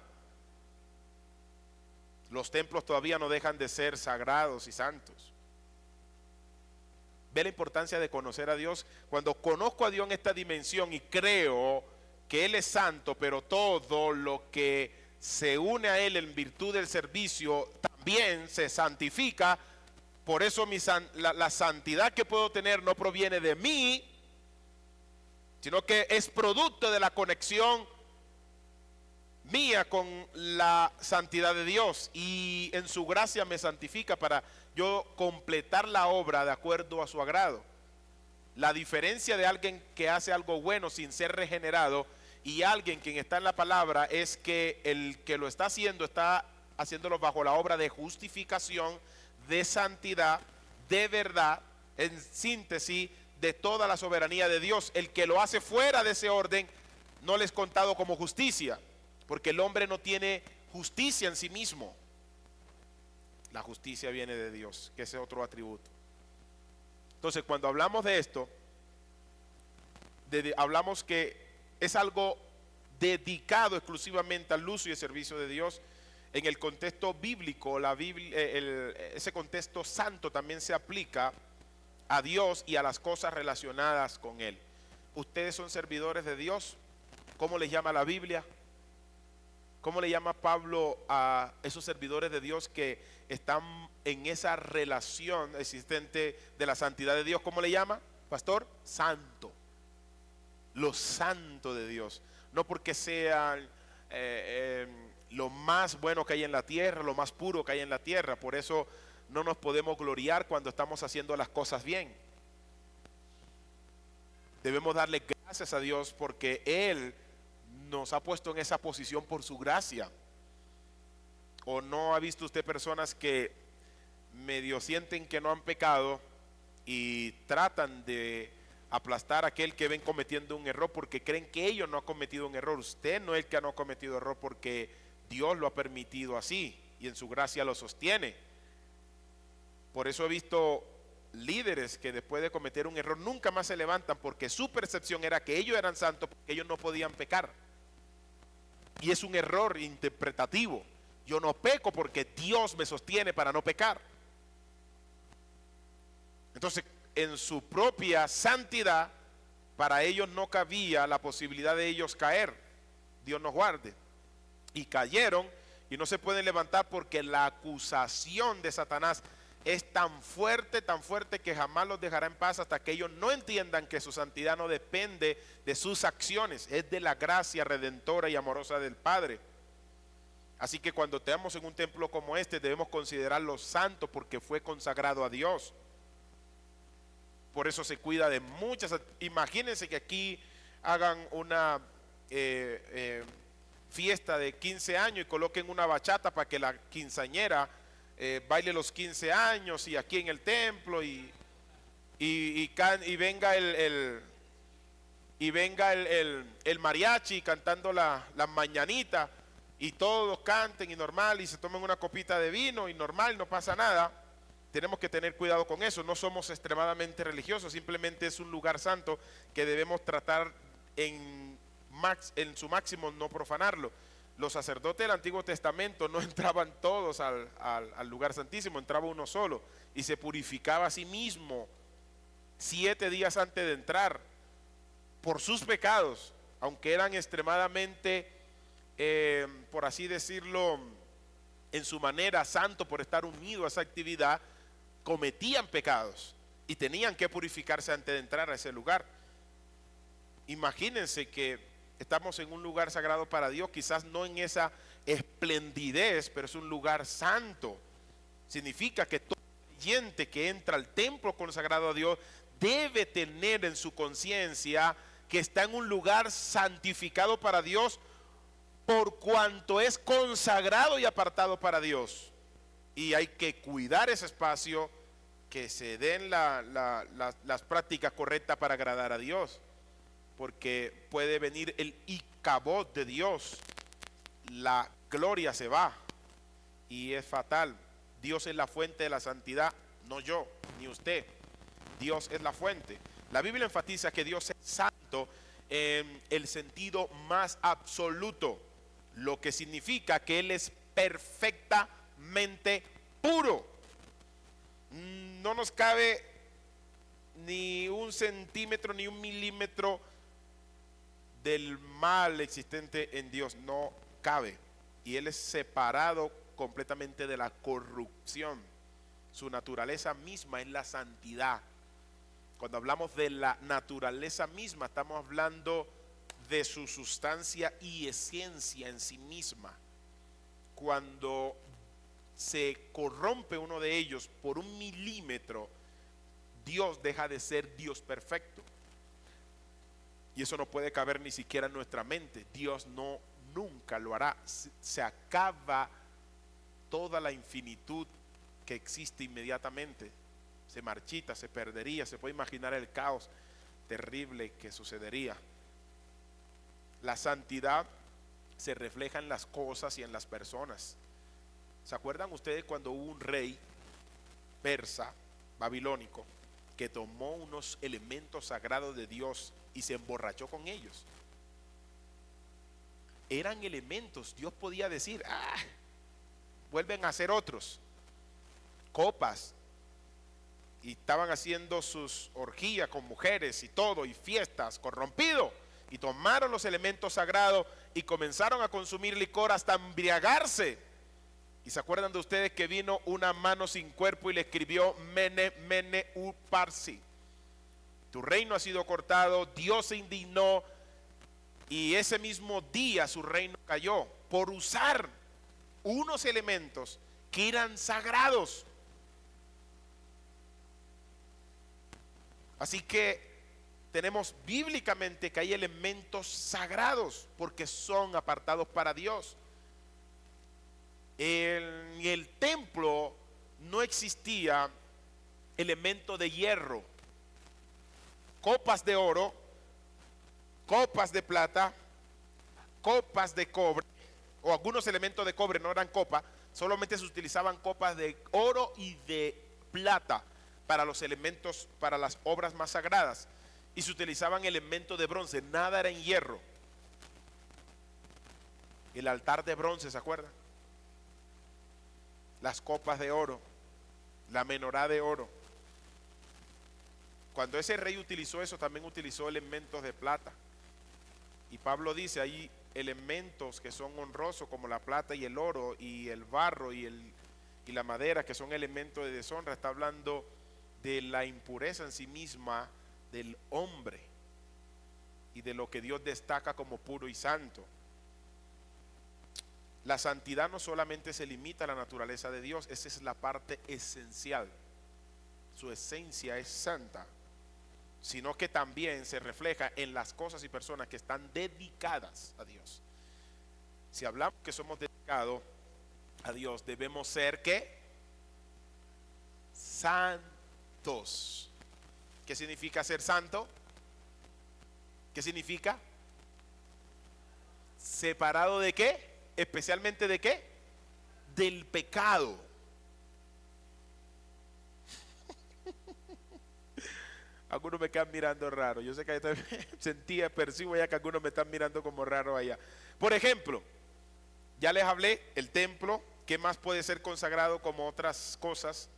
Los templos todavía no dejan de ser sagrados y santos. Ve la importancia de conocer a Dios. Cuando conozco a Dios en esta dimensión y creo que Él es santo, pero todo lo que se une a Él en virtud del servicio también se santifica. Por eso la santidad que puedo tener no proviene de mí, sino que es producto de la conexión mía con la santidad de Dios, y en su gracia me santifica para yo completar la obra de acuerdo a su agrado. La diferencia de alguien que hace algo bueno sin ser regenerado y alguien quien está en la palabra es que el que lo está haciéndolo bajo la obra de justificación, de santidad, de verdad, en síntesis, de toda la soberanía de Dios. El que lo hace fuera de ese orden no le es contado como justicia, porque el hombre no tiene justicia en sí mismo. La justicia viene de Dios, que ese es otro atributo. Entonces, cuando hablamos de esto, hablamos que es algo dedicado exclusivamente al uso y el servicio de Dios. En el contexto bíblico, ese contexto santo también se aplica a Dios y a las cosas relacionadas con Él. Ustedes son servidores de Dios. ¿Cómo les llama la Biblia? ¿Cómo le llama Pablo a esos servidores de Dios que están en esa relación existente de la santidad de Dios? ¿Cómo le llama, pastor? Santo. Lo santo de Dios. No porque sean lo más bueno que hay en la tierra, lo más puro que hay en la tierra. Por eso no nos podemos gloriar cuando estamos haciendo las cosas bien. Debemos darle gracias a Dios porque Él nos ha puesto en esa posición por su gracia. ¿O no ha visto usted personas que medio sienten que no han pecado y tratan de aplastar a aquel que ven cometiendo un error porque creen que ellos no han cometido un error? Usted no es el que no ha cometido error, porque Dios lo ha permitido así y en su gracia lo sostiene. Por eso he visto líderes que después de cometer un error nunca más se levantan, porque su percepción era que ellos eran santos porque ellos no podían pecar. Y es un error interpretativo. Yo no peco porque Dios me sostiene para no pecar. Entonces, en su propia santidad, para ellos no cabía la posibilidad de ellos caer. Dios nos guarde. Y cayeron y no se pueden levantar porque la acusación de Satanás es tan fuerte que jamás los dejará en paz hasta que ellos no entiendan que su santidad no depende de sus acciones, es de la gracia redentora y amorosa del Padre. Así que cuando estemos en un templo como este debemos considerarlo santo porque fue consagrado a Dios. Por eso se cuida de muchas. Imagínense que aquí hagan una fiesta de 15 años y coloquen una bachata para que la quinceañera baile los 15 años y aquí en el templo y venga el mariachi cantando las mañanitas y todos canten y normal y se tomen una copita de vino y normal, no pasa nada. Tenemos que tener cuidado con eso. No somos extremadamente religiosos, simplemente es un lugar santo que debemos tratar en su máximo, no profanarlo. Los sacerdotes del Antiguo Testamento no entraban todos al lugar santísimo, entraba uno solo y se purificaba a sí mismo 7 días antes de entrar por sus pecados, aunque eran extremadamente, por así decirlo, en su manera santo por estar unido a esa actividad, cometían pecados y tenían que purificarse antes de entrar a ese lugar. Imagínense que estamos en un lugar sagrado para Dios, quizás no en esa esplendidez, pero es un lugar santo. Significa que todo creyente que entra al templo consagrado a Dios debe tener en su conciencia que está en un lugar santificado para Dios, por cuanto es consagrado y apartado para Dios. Y hay que cuidar ese espacio, que se den las prácticas correctas para agradar a Dios, porque puede venir el icabod de Dios, la gloria se va y es fatal. Dios es la fuente de la santidad, no yo ni usted. Dios es la fuente. La Biblia enfatiza que Dios es santo en el sentido más absoluto, lo que significa que Él es perfectamente puro. No nos cabe ni un centímetro ni un milímetro del mal existente en Dios, no cabe. Y Él es separado completamente de la corrupción. Su naturaleza misma es la santidad. Cuando hablamos de la naturaleza misma, estamos hablando de su sustancia y esencia en sí misma. Cuando se corrompe uno de ellos por un milímetro, Dios deja de ser Dios perfecto. Y eso no puede caber ni siquiera en nuestra mente. Dios nunca lo hará. Se acaba toda la infinitud que existe inmediatamente. Se marchita, se perdería. Se puede imaginar el caos terrible que sucedería. La santidad se refleja en las cosas y en las personas. ¿Se acuerdan ustedes cuando hubo un rey persa, babilónico, que tomó unos elementos sagrados de Dios y se emborrachó con ellos? Eran elementos, Dios podía decir, vuelven a hacer otros, copas, y estaban haciendo sus orgías con mujeres y todo, y fiestas, corrompido, y tomaron los elementos sagrados y comenzaron a consumir licor hasta embriagarse. Y se acuerdan de ustedes que vino una mano sin cuerpo y le escribió Mene, Mene, Uparsi. Tu reino ha sido cortado. Dios se indignó y ese mismo día su reino cayó por usar unos elementos que eran sagrados. Así que tenemos bíblicamente que hay elementos sagrados porque son apartados para Dios. En el templo no existía elemento de hierro, copas de oro, copas de plata, copas de cobre, o algunos elementos de cobre no eran copas, solamente se utilizaban copas de oro y de plata para los elementos, para las obras más sagradas, y se utilizaban elementos de bronce, nada era en hierro. El altar de bronce, ¿se acuerdan? Las copas de oro, la menorá de oro. Cuando ese rey utilizó eso, también utilizó elementos de plata. Y Pablo dice, hay elementos que son honrosos como la plata y el oro y el barro y la madera, que son elementos de deshonra. Está hablando de la impureza en sí misma del hombre y de lo que Dios destaca como puro y santo. La santidad no solamente se limita a la naturaleza de Dios, esa es la parte esencial. Su esencia es santa. sino que también se refleja en las cosas y personas que están dedicadas a Dios. Si hablamos que somos dedicados a Dios, debemos ser ¿qué? Santos. ¿Qué significa ser santo? ¿Qué significa? ¿Separado de qué? Especialmente de qué? Del pecado. Algunos me quedan mirando raro. Yo sé que percibo ya que algunos me están mirando como raro allá. Por ejemplo, ya les hablé, el templo, ¿qué más puede ser consagrado como otras cosas?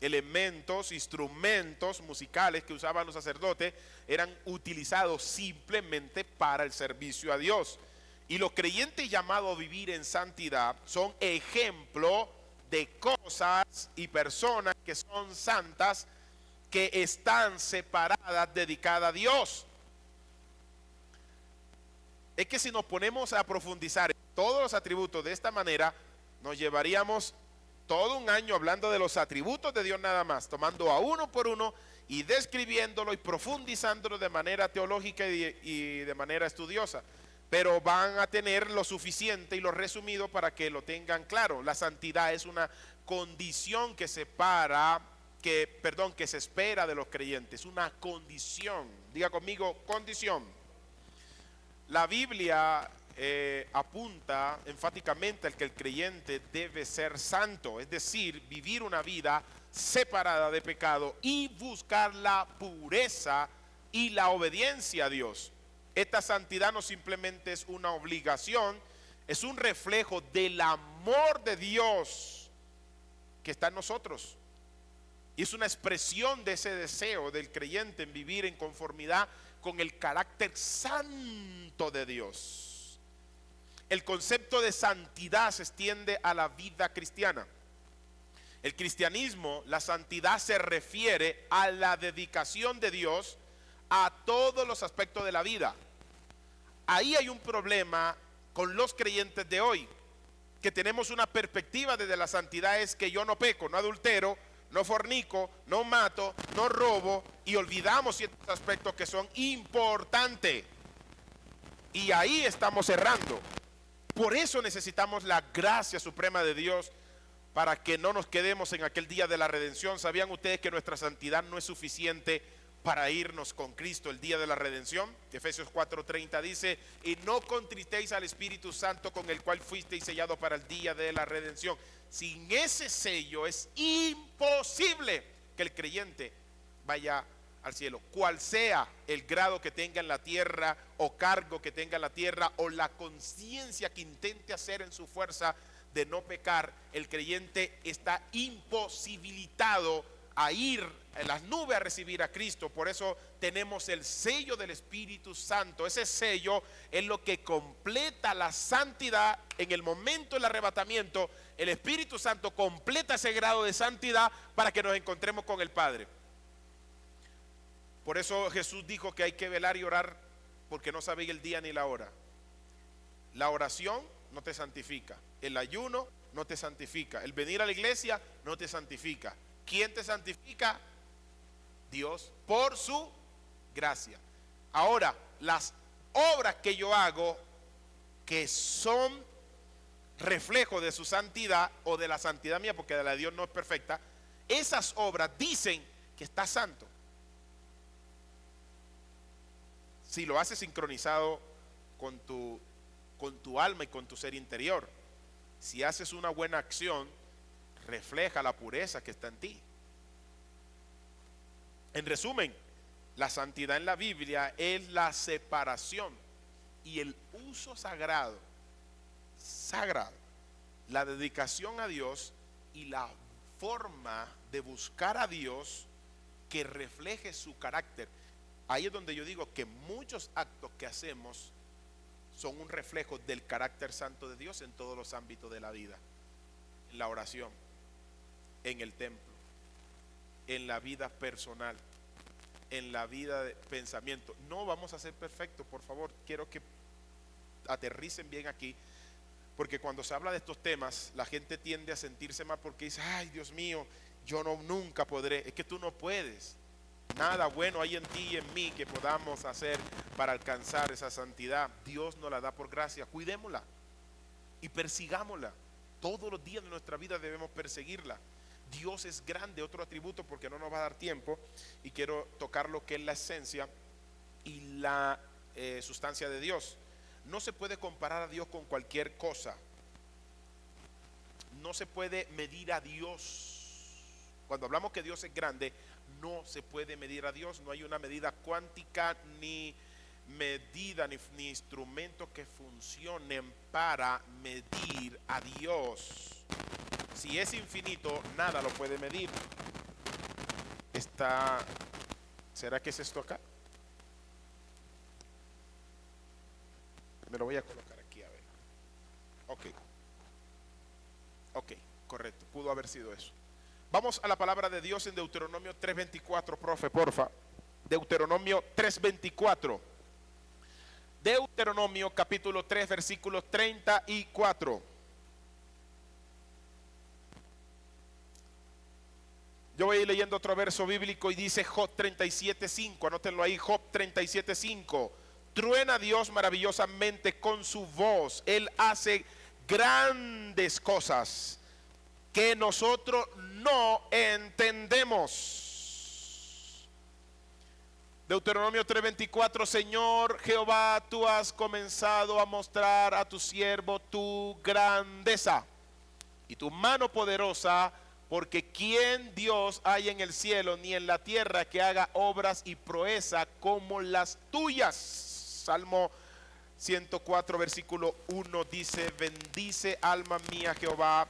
Elementos, instrumentos musicales que usaban los sacerdotes eran utilizados simplemente para el servicio a Dios. Y los creyentes llamados a vivir en santidad son ejemplo de cosas y personas que son santas, que están separadas, dedicadas a Dios. Es que si nos ponemos a profundizar en todos los atributos de esta manera, nos llevaríamos todo un año hablando de los atributos de Dios nada más, tomando a uno por uno y describiéndolo y profundizándolo de manera teológica y de manera estudiosa. Pero van a tener lo suficiente y lo resumido para que lo tengan claro. La santidad es una condición que se espera de los creyentes, una condición. Diga conmigo, condición. La Biblia apunta enfáticamente al que el creyente debe ser santo, es decir, vivir una vida separada de pecado y buscar la pureza y la obediencia a Dios. Esta santidad no simplemente es una obligación, es un reflejo del amor de Dios que está en nosotros. Y es una expresión de ese deseo del creyente en vivir en conformidad con el carácter santo de Dios. El concepto de santidad se extiende a la vida cristiana. El cristianismo, la santidad se refiere a la dedicación de Dios a todos los aspectos de la vida. Ahí hay un problema con los creyentes de hoy, que tenemos una perspectiva desde la santidad es que yo no peco, no adultero, no fornico, no mato, no robo, y olvidamos ciertos aspectos que son importantes. Y ahí estamos errando. Por eso necesitamos la gracia suprema de Dios para que no nos quedemos en aquel día de la redención. ¿Sabían ustedes que nuestra santidad no es suficiente para irnos con Cristo el día de la redención? Efesios 4:30 dice: y no contristéis al Espíritu Santo, con el cual fuisteis sellados para el día de la redención. Sin ese sello es imposible que el creyente vaya al cielo, cual sea el grado que tenga en la tierra o cargo que tenga en la tierra o la conciencia que intente hacer en su fuerza de no pecar. El creyente está imposibilitado a ir en las nubes a recibir a Cristo. Por eso tenemos el sello del Espíritu Santo. Ese sello es lo que completa la santidad. En el momento del arrebatamiento, el Espíritu Santo completa ese grado de santidad para que nos encontremos con el Padre. Por eso Jesús dijo que hay que velar y orar, porque no sabéis el día ni la hora. La oración no te santifica, el ayuno no te santifica, el venir a la iglesia no te santifica. ¿Quién te santifica? Dios, por su gracia. Ahora, las obras que yo hago, que son reflejo de su santidad o de la santidad mía, porque la de Dios no es perfecta, esas obras dicen que está santo. Si lo haces sincronizado con tu alma y con tu ser interior. Si haces una buena acción, refleja la pureza que está en ti. En resumen, la santidad en la Biblia es la separación y el uso sagrado, la dedicación a Dios y la forma de buscar a Dios que refleje su carácter. Ahí es donde yo digo que muchos actos que hacemos son un reflejo del carácter santo de Dios en todos los ámbitos de la vida. En la oración, en el templo, en la vida personal, en la vida de pensamiento. No vamos a ser perfectos, por favor. Quiero que aterricen bien aquí, porque cuando se habla de estos temas, la gente tiende a sentirse mal porque dice: ay, Dios mío, yo nunca podré. Es que tú no puedes. Nada bueno hay en ti y en mí que podamos hacer para alcanzar esa santidad. Dios nos la da por gracia. Cuidémosla y persigámosla. Todos los días de nuestra vida debemos perseguirla. Dios es grande, otro atributo, porque no nos va a dar tiempo, y quiero tocar lo que es la esencia y la sustancia de Dios. No se puede comparar a Dios con cualquier cosa. No se puede medir a Dios. Cuando hablamos que Dios es grande, no se puede medir a Dios. No hay una medida cuántica, ni medida, ni instrumentos que funcionen para medir a Dios. Si es infinito, nada lo puede medir. ¿Será que es esto acá? Me lo voy a colocar aquí, a ver. Ok, correcto, pudo haber sido eso. Vamos a la palabra de Dios en Deuteronomio 3:24, profe, porfa. Deuteronomio 3:24. Deuteronomio capítulo 3, versículos 34. Yo voy a ir leyendo otro verso bíblico y dice Job 37:5. Anótenlo ahí, Job 37:5. Truena Dios maravillosamente con su voz. Él hace grandes cosas que nosotros no entendemos. Deuteronomio 3:24. Señor Jehová, tú has comenzado a mostrar a tu siervo tu grandeza y tu mano poderosa, porque ¿quién Dios hay en el cielo ni en la tierra que haga obras y proeza como las tuyas? Salmo 104, versículo 1 dice: bendice alma mía Jehová,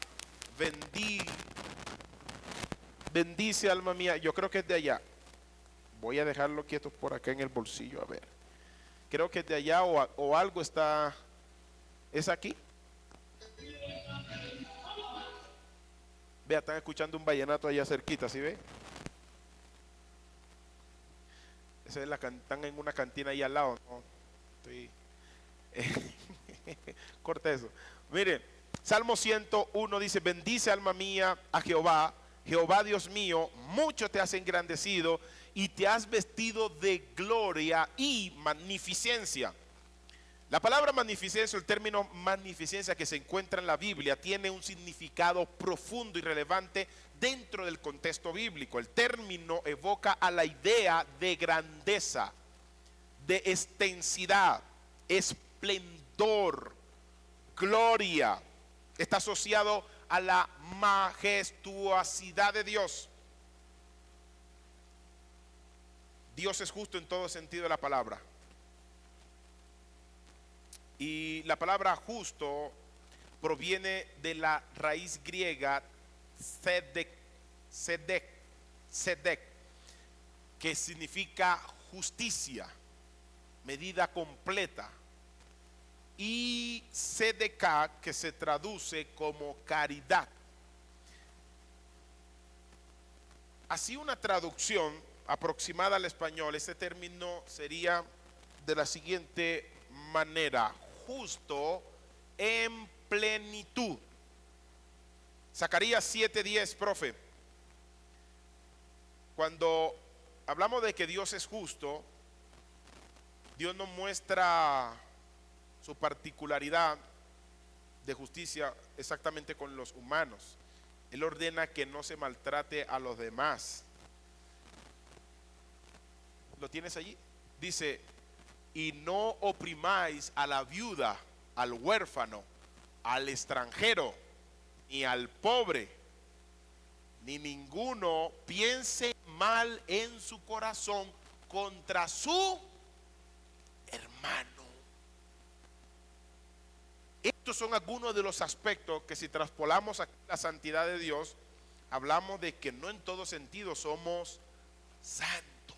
bendice alma mía. Yo creo que es de allá. Voy a dejarlo quieto por acá en el bolsillo, a ver. Creo que es de allá o algo está. ¿Es aquí? Vea, están escuchando un vallenato allá cerquita, ¿sí ve? Esa es están en una cantina ahí al lado, ¿no? Corta eso. Miren, Salmo 101 dice: bendice alma mía a Jehová, Jehová Dios mío, mucho te has engrandecido y te has vestido de gloria y magnificencia. La palabra magnificencia, el término magnificencia que se encuentra en la Biblia, tiene un significado profundo y relevante dentro del contexto bíblico. El término evoca a la idea de grandeza, de extensidad, esplendor, gloria. Está asociado a la majestuosidad de Dios. Dios es justo en todo sentido de la palabra. Y la palabra justo proviene de la raíz griega sedek, que significa justicia, medida completa, y sedeká, que se traduce como caridad. Así, una traducción aproximada al español, este término sería de la siguiente manera: justo en plenitud. Zacarías 7:10, profe. Cuando hablamos de que Dios es justo, Dios nos muestra su particularidad de justicia exactamente con los humanos. Él ordena que no se maltrate a los demás. ¿Lo tienes allí? Dice: y no oprimáis a la viuda, al huérfano, al extranjero, ni al pobre, ni ninguno piense mal en su corazón contra su hermano. Estos son algunos de los aspectos que, si traspolamos a la santidad de Dios, hablamos de que no en todo sentido somos santos.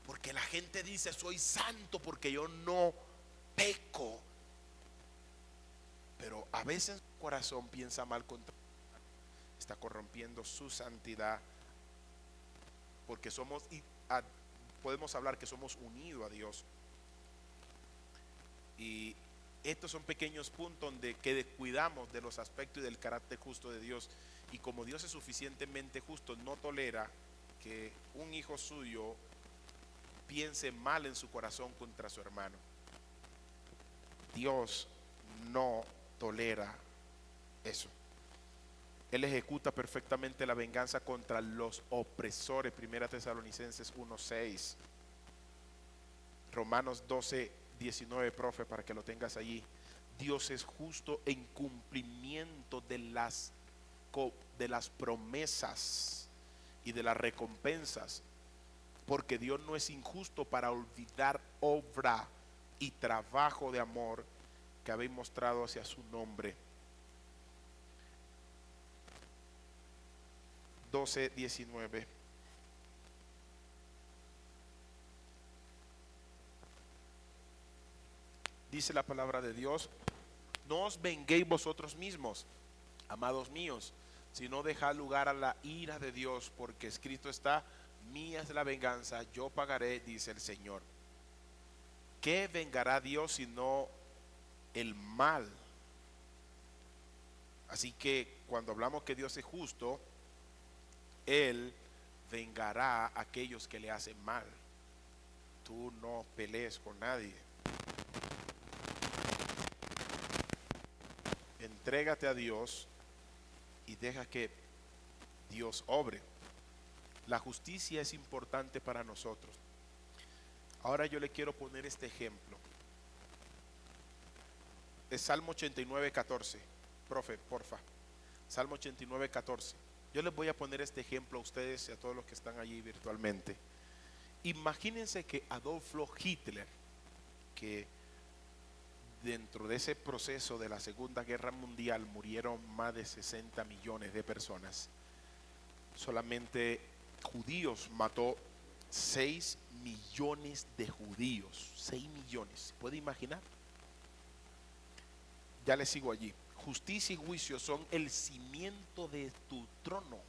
Porque la gente dice: soy santo porque yo no peco. Pero a veces su corazón piensa mal contra Dios, está corrompiendo su santidad, porque podemos hablar que somos unidos a Dios. Y estos son pequeños puntos que descuidamos de los aspectos y del carácter justo de Dios. Y como Dios es suficientemente justo, no tolera que un hijo suyo piense mal en su corazón contra su hermano. Dios no tolera eso. Él ejecuta perfectamente la venganza contra los opresores. 1 Tesalonicenses 1:6. Romanos 12:19, profe, para que lo tengas allí. Dios es justo en cumplimiento de las promesas y de las recompensas, porque Dios no es injusto para olvidar obra y trabajo de amor que habéis mostrado hacia su nombre. 12:19. Dice la palabra de Dios: no os venguéis vosotros mismos, amados míos, sino dejad lugar a la ira de Dios, porque escrito está: mía es la venganza, yo pagaré, dice el Señor. ¿Qué vengará Dios sino el mal? Así que cuando hablamos que Dios es justo, Él vengará a aquellos que le hacen mal. Tú no pelees con nadie. Entrégate a Dios y deja que Dios obre. La justicia es importante para nosotros. Ahora yo le quiero poner este ejemplo. Es Salmo 89:14. Profe, porfa. Salmo 89:14. Yo les voy a poner este ejemplo a ustedes y a todos los que están allí virtualmente. Imagínense que Adolfo Hitler, que dentro de ese proceso de la Segunda Guerra Mundial murieron más de 60 millones de personas. Solamente judíos mató 6 millones de judíos. 6 millones. ¿Se puede imaginar? Ya les sigo allí. Justicia y juicio son el cimiento de tu trono.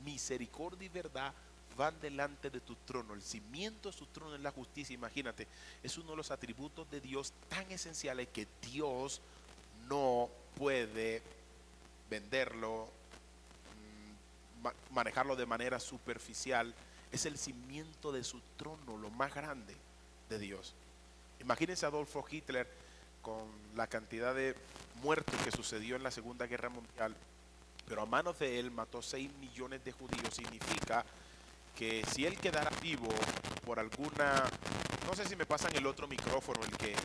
Misericordia y verdad van delante de tu trono. El cimiento de su trono es la justicia. Imagínate, es uno de los atributos de Dios tan esenciales que Dios no puede venderlo, manejarlo de manera superficial. Es el cimiento de su trono, lo más grande de Dios. Imagínense a Adolfo Hitler con la cantidad de muertos que sucedió en la Segunda Guerra Mundial, pero a manos de él mató 6 millones de judíos. Significa que si él quedara vivo por alguna, no sé si me pasan el otro micrófono, el que,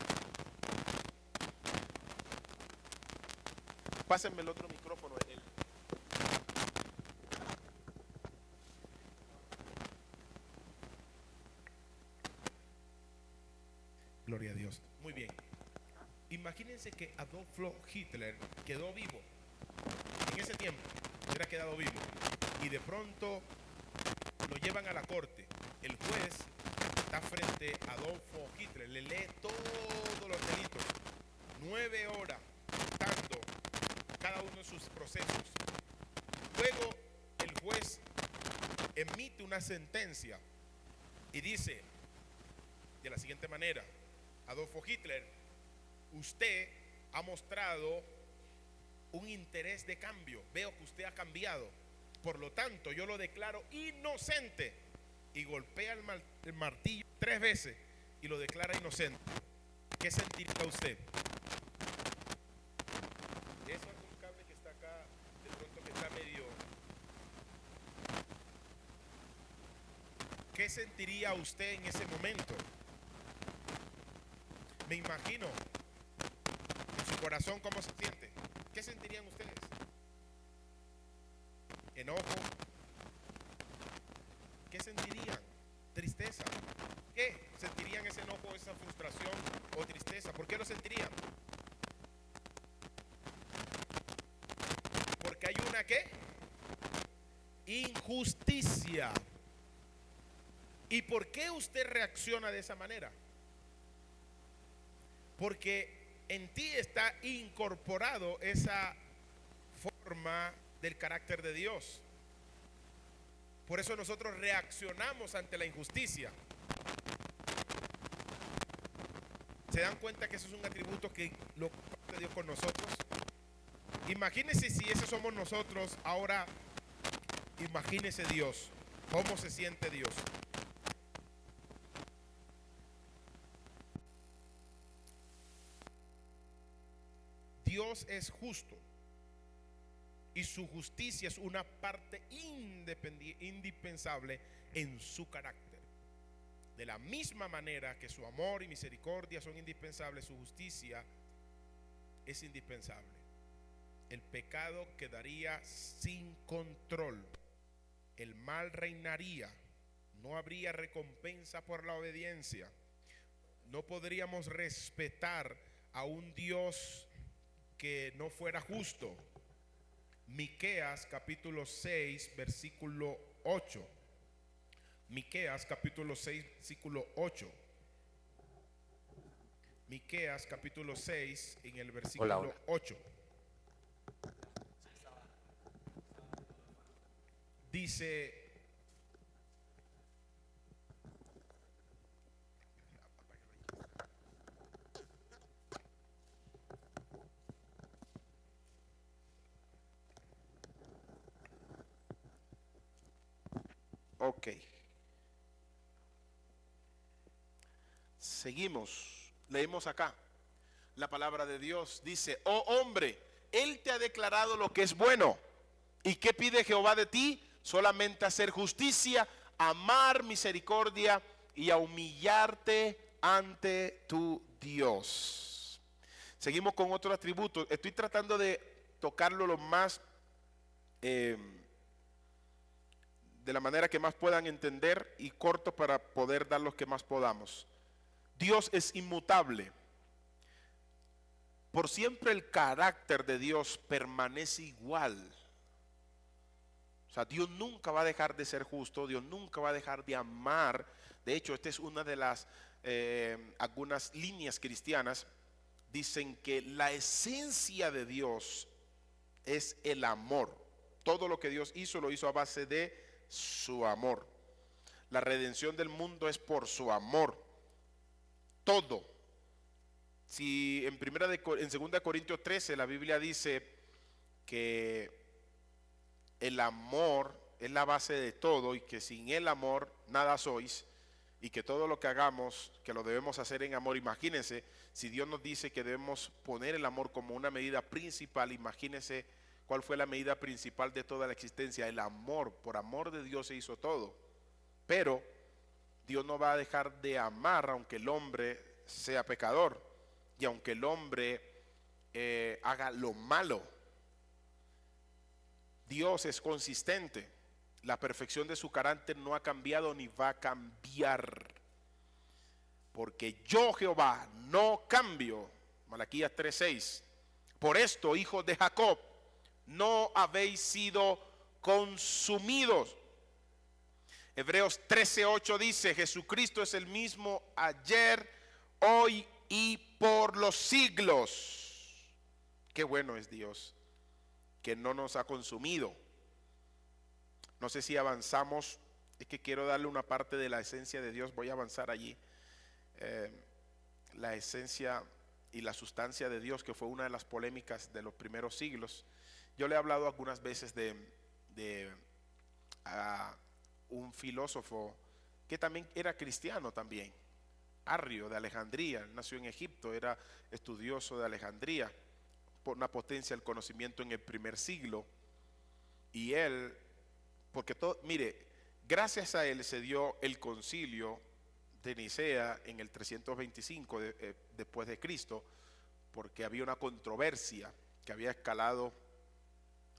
pásenme el otro micrófono, gloria a Dios. Muy bien. Imagínense que Adolfo Hitler quedó vivo en ese tiempo, hubiera quedado vivo, y de pronto lo llevan a la corte. El juez está frente a Adolfo Hitler, le lee todos los delitos, 9 horas dando cada uno de sus procesos. Luego el juez emite una sentencia y dice de la siguiente manera: Adolfo Hitler, usted ha mostrado un interés de cambio. Veo que usted ha cambiado. Por lo tanto, yo lo declaro inocente. Y golpea el martillo 3 veces y lo declara inocente. ¿Qué sentiría usted? Eso es un cable que está acá, de pronto que está medio. ¿Qué sentiría usted en ese momento? Me imagino en su corazón cómo se siente. ¿Qué sentirían ustedes? Enojo. ¿Qué sentirían? Tristeza. ¿Qué sentirían ese enojo, esa frustración o tristeza? ¿Por qué lo sentirían? Porque hay una ¿qué? Injusticia. ¿Y por qué usted reacciona de esa manera? Porque en ti está incorporado esa forma del carácter de Dios. Por eso nosotros reaccionamos ante la injusticia. ¿Se dan cuenta que eso es un atributo que lo comparte Dios con nosotros? Imagínense si ese somos nosotros. Ahora imagínese Dios. ¿Cómo se siente Dios? Dios es justo y su justicia es una parte indispensable en su carácter. De la misma manera que su amor y misericordia son indispensables, su justicia es indispensable. El pecado quedaría sin control, el mal reinaría, no habría recompensa por la obediencia, no podríamos respetar a un Dios que no fuera justo. Miqueas capítulo 6 versículo 8. Miqueas capítulo 6 versículo 8. Miqueas capítulo 6 en el versículo 8. Dice: ok. Seguimos. Leemos acá. La palabra de Dios dice: oh hombre, Él te ha declarado lo que es bueno. ¿Y qué pide Jehová de ti? Solamente hacer justicia, amar misericordia y a humillarte ante tu Dios. Seguimos con otro atributo. Estoy tratando de tocarlo lo más de la manera que más puedan entender y corto para poder dar los que más podamos. Dios es inmutable. Por siempre el carácter de Dios permanece igual. O sea, Dios nunca va a dejar de ser justo, Dios nunca va a dejar de amar. De hecho, esta es una de las algunas líneas cristianas. Dicen que la esencia de Dios es el amor. Todo lo que Dios hizo lo hizo a base de su amor. La redención del mundo es por su amor. Todo. Si en 2 Corintios 13 la Biblia dice que el amor es la base de todo y que sin el amor nada sois, y que todo lo que hagamos, que lo debemos hacer en amor. Imagínense, si Dios nos dice que debemos poner el amor como una medida principal, imagínense cuál fue la medida principal de toda la existencia, el amor. Por amor de Dios se hizo todo. Pero Dios no va a dejar de amar aunque el hombre sea pecador y aunque el hombre haga lo malo. Dios es consistente. La perfección de su carácter no ha cambiado ni va a cambiar. Porque yo, Jehová, no cambio. Malaquías 3:6. Por esto, hijos de Jacob, no habéis sido consumidos. Hebreos 13:8 dice: Jesucristo es el mismo ayer, hoy y por los siglos. Qué bueno es Dios, que no nos ha consumido. No sé si avanzamos, es que quiero darle una parte de la esencia de Dios, voy a avanzar allí. La esencia y la sustancia de Dios, que fue una de las polémicas de los primeros siglos. Yo le he hablado algunas veces de un filósofo que también era cristiano también, Arrio de Alejandría. Nació en Egipto, era estudioso de Alejandría, por una potencia del conocimiento en el primer siglo. Y él, porque todo, mire, gracias a él se dio el concilio de Nicea en el 325 después de Cristo, porque había una controversia que había escalado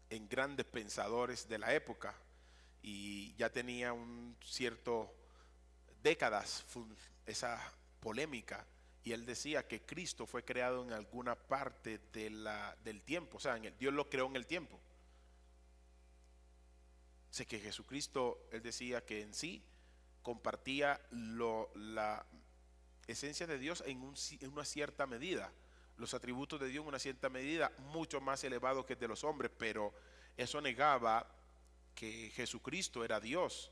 en grandes pensadores de la época y ya tenía un cierto décadas esa polémica, y él decía que Cristo fue creado en alguna parte del tiempo, o sea, Dios lo creó en el tiempo. Sé que Jesucristo, él decía que en sí compartía la esencia de Dios en una cierta medida, los atributos de Dios en una cierta medida, mucho más elevados que el de los hombres, pero eso negaba que Jesucristo era Dios.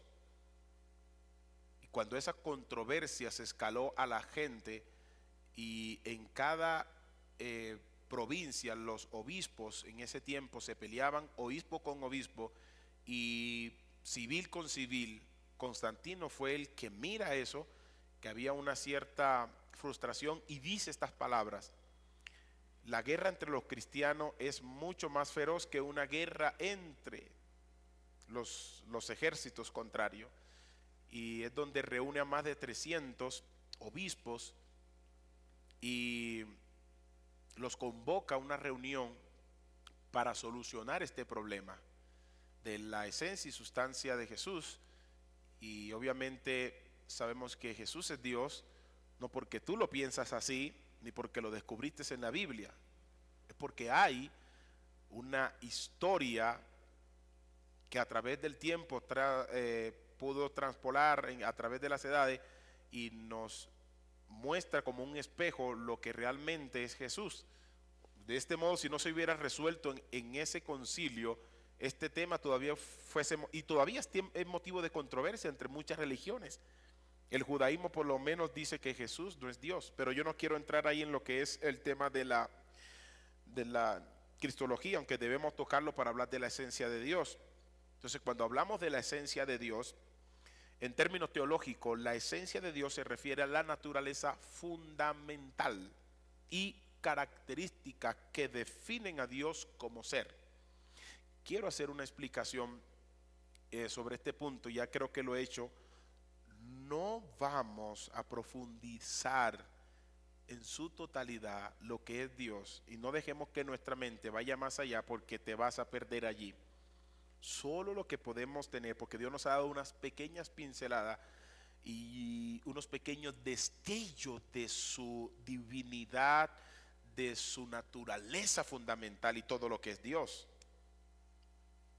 Y cuando esa controversia se escaló a la gente, y en cada provincia los obispos en ese tiempo se peleaban, obispo con obispo y civil con civil, Constantino fue el que mira eso, que había una cierta frustración y dice estas palabras: la guerra entre los cristianos es mucho más feroz que una guerra entre los ejércitos contrarios. Y es donde reúne a más de 300 obispos y los convoca a una reunión para solucionar este problema de la esencia y sustancia de Jesús. Y obviamente sabemos que Jesús es Dios, no porque tú lo piensas así, ni porque lo descubriste en la Biblia, es porque hay una historia que a través del tiempo pudo transpolar a través de las edades y nos muestra como un espejo lo que realmente es Jesús. De este modo, si no se hubiera resuelto en ese concilio, este tema todavía fuese, y todavía es motivo de controversia entre muchas religiones. El judaísmo por lo menos dice que Jesús no es Dios, pero yo no quiero entrar ahí en lo que es el tema de la cristología, aunque debemos tocarlo para hablar de la esencia de Dios. Entonces, cuando hablamos de la esencia de Dios, en términos teológicos, la esencia de Dios se refiere a la naturaleza fundamental y características que definen a Dios como ser. Quiero hacer una explicación sobre este punto, ya creo que lo he hecho. No vamos a profundizar en su totalidad lo que es Dios y no dejemos que nuestra mente vaya más allá, porque te vas a perder allí. Solo lo que podemos tener, porque Dios nos ha dado unas pequeñas pinceladas y unos pequeños destellos de su divinidad, de su naturaleza fundamental y todo lo que es Dios.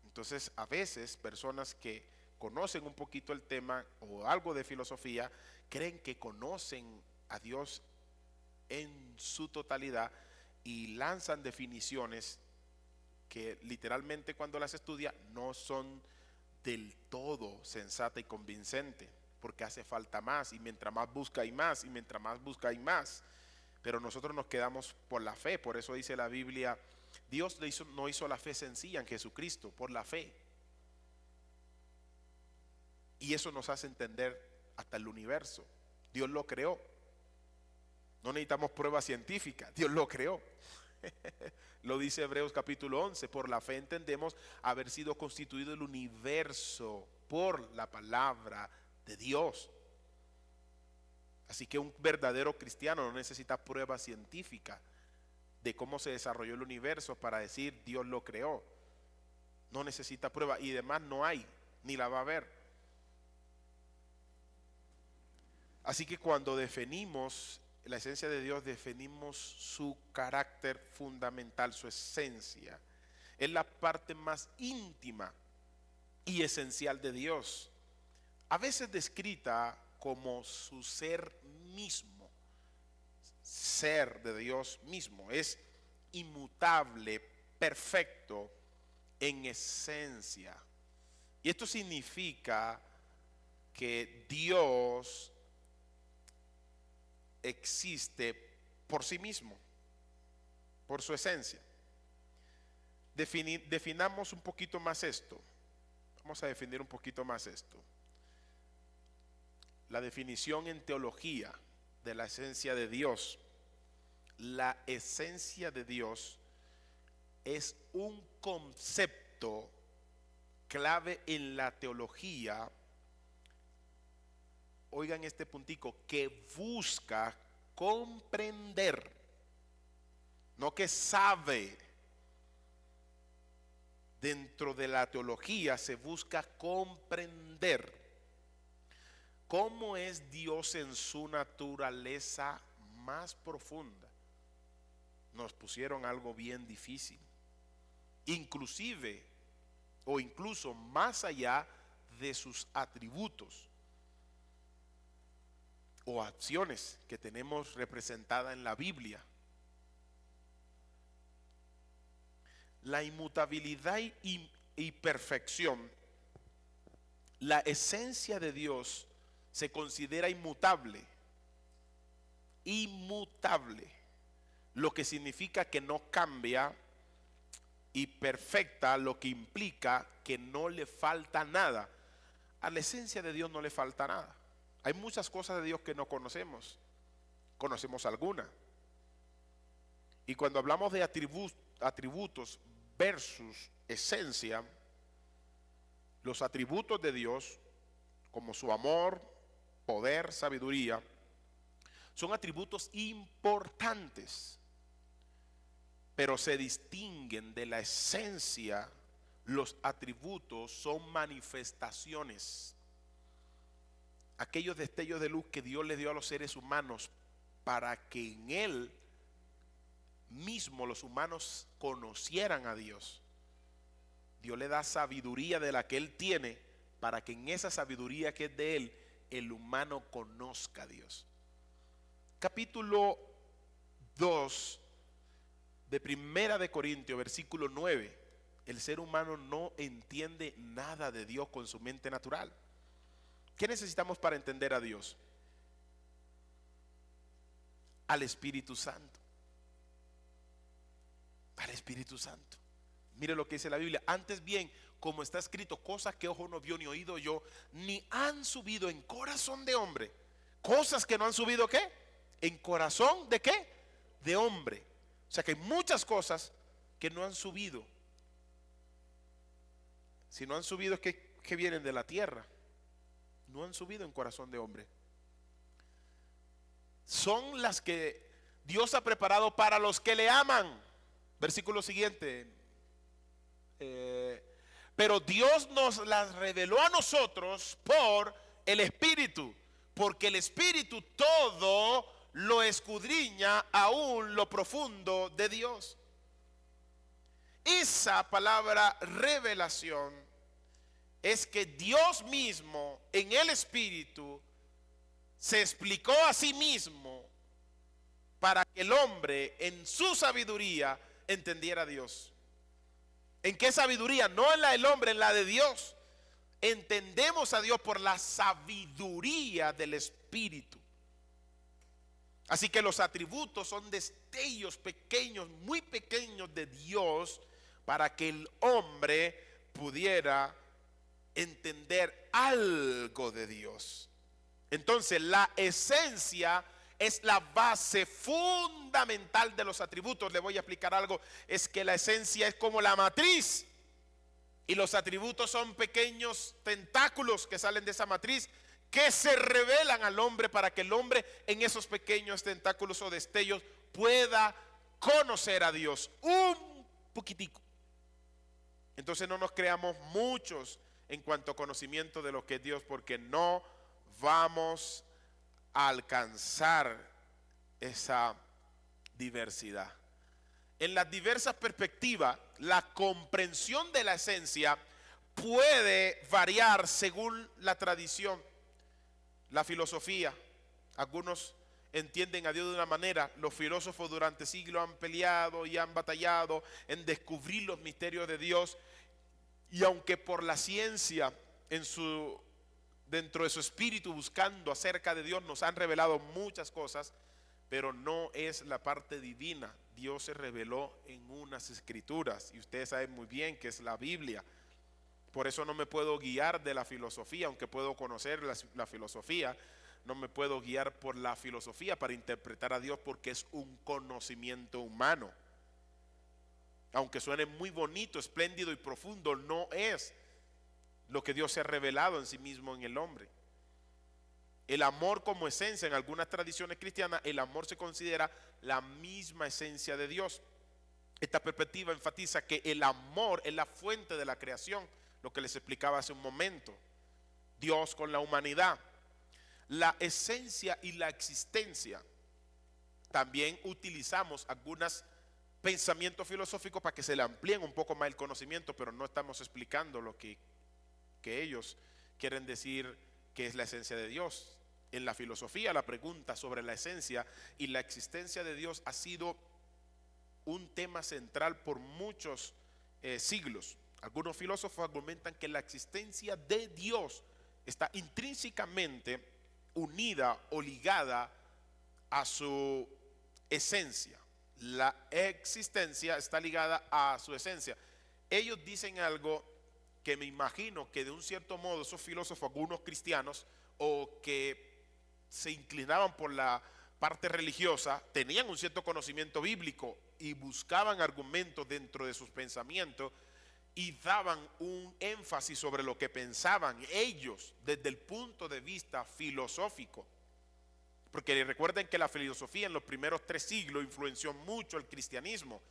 Entonces, a veces personas que conocen un poquito el tema o algo de filosofía creen que conocen a Dios en su totalidad y lanzan definiciones que literalmente cuando las estudia no son del todo sensata y convincente, porque hace falta más, y mientras más busca hay más, y mientras más busca hay más. Pero nosotros nos quedamos por la fe. Por eso dice la Biblia, Dios no hizo la fe sencilla en Jesucristo, por la fe. Y eso nos hace entender hasta el universo. Dios lo creó. No necesitamos pruebas científicas, Dios lo creó. Lo dice Hebreos capítulo 11, por la fe entendemos haber sido constituido el universo por la palabra de Dios. Así que un verdadero cristiano no necesita prueba científica de cómo se desarrolló el universo para decir Dios lo creó. No necesita prueba, y además no hay, ni la va a haber. Así que cuando definimos la esencia de Dios, definimos su carácter fundamental, su esencia. Es la parte más íntima y esencial de Dios, a veces descrita como su ser mismo. Ser de Dios mismo es inmutable, perfecto en esencia. Y esto significa que Dios existe por sí mismo, por su esencia. Definamos un poquito más esto. Vamos a definir un poquito más esto. La definición en teología de la esencia de Dios. La esencia de Dios es un concepto clave en la teología. Oigan este puntico, que busca comprender, no que sabe. Dentro de la teología se busca comprender cómo es Dios en su naturaleza más profunda. Nos pusieron algo bien difícil, inclusive o incluso más allá de sus atributos o acciones que tenemos representadas en la Biblia. La inmutabilidad y perfección, la esencia de Dios se considera inmutable, lo que significa que no cambia, y perfecta, lo que implica que no le falta nada. a la esencia de Dios no le falta nada. Hay muchas cosas de Dios que no conocemos. Conocemos algunas. Y cuando hablamos de atributos versus esencia, los atributos de Dios, como su amor, poder, sabiduría, son atributos importantes, pero se distinguen de la esencia. Los atributos son manifestaciones, aquellos destellos de luz que Dios le dio a los seres humanos para que en Él mismo los humanos conocieran a Dios. Dios le da sabiduría de la que Él tiene para que en esa sabiduría que es de Él, el humano conozca a Dios. Capítulo 2 de Primera de Corintios, versículo 9. El ser humano no entiende nada de Dios con su mente natural. ¿Qué necesitamos para entender a Dios? Al Espíritu Santo. Al Espíritu Santo. Mire lo que dice la Biblia. Antes bien, como está escrito, cosas que ojo no vio ni oído yo, ni han subido en corazón de hombre. Cosas que no han subido, ¿qué? En corazón de ¿qué? De hombre. O sea que hay muchas cosas que no han subido. Si no han subido es que vienen de la tierra. No han subido en corazón de hombre. Son las que Dios ha preparado para los que le aman. Versículo siguiente. Pero Dios nos las reveló a nosotros por el Espíritu, porque el Espíritu todo lo escudriña aún lo profundo de Dios. Esa palabra revelación es que Dios mismo en el Espíritu se explicó a sí mismo para que el hombre en su sabiduría entendiera a Dios. ¿En qué sabiduría? No en la del hombre, en la de Dios. Entendemos a Dios por la sabiduría del Espíritu. Así que los atributos son destellos pequeños, muy pequeños de Dios para que el hombre pudiera entender algo de Dios. Entonces la esencia es la base fundamental de los atributos. Le voy a explicar algo. Es que la esencia es como la matriz y los atributos son pequeños tentáculos que salen de esa matriz que se revelan al hombre para que el hombre en esos pequeños tentáculos o destellos pueda conocer a Dios un poquitico. Entonces no nos creamos muchos en cuanto a conocimiento de lo que es Dios, porque no vamos a alcanzar esa diversidad. En las diversas perspectivas, la comprensión de la esencia puede variar según la tradición, la filosofía. Algunos entienden a Dios de una manera. Los filósofos durante siglos han peleado y han batallado en descubrir los misterios de Dios. Y aunque por la ciencia dentro de su espíritu buscando acerca de Dios nos han revelado muchas cosas, pero no es la parte divina. Dios se reveló en unas escrituras y ustedes saben muy bien que es la Biblia. Por eso no me puedo guiar de la filosofía, aunque puedo conocer la filosofía. No me puedo guiar por la filosofía para interpretar a Dios, porque es un conocimiento humano. Aunque suene muy bonito, espléndido y profundo, no es lo que Dios se ha revelado en sí mismo en el hombre. El amor como esencia, en algunas tradiciones cristianas, el amor se considera la misma esencia de Dios. Esta perspectiva enfatiza que el amor es la fuente de la creación, lo que les explicaba hace un momento. Dios con la humanidad. La esencia y la existencia. También utilizamos algunos pensamientos filosóficos para que se le amplíen un poco más el conocimiento, pero no estamos explicando lo que ellos quieren decir que es la esencia de Dios. En la filosofía, la pregunta sobre la esencia y la existencia de Dios ha sido un tema central por muchos siglos. Algunos filósofos argumentan que la existencia de Dios está intrínsecamente unida o ligada a su esencia. La existencia está ligada a su esencia. Ellos dicen algo que me imagino que de un cierto modo esos filósofos, algunos cristianos o que se inclinaban por la parte religiosa, tenían un cierto conocimiento bíblico y buscaban argumentos dentro de sus pensamientos y daban un énfasis sobre lo que pensaban ellos desde el punto de vista filosófico. Porque recuerden que la filosofía en los primeros 3 siglos influenció mucho el cristianismo.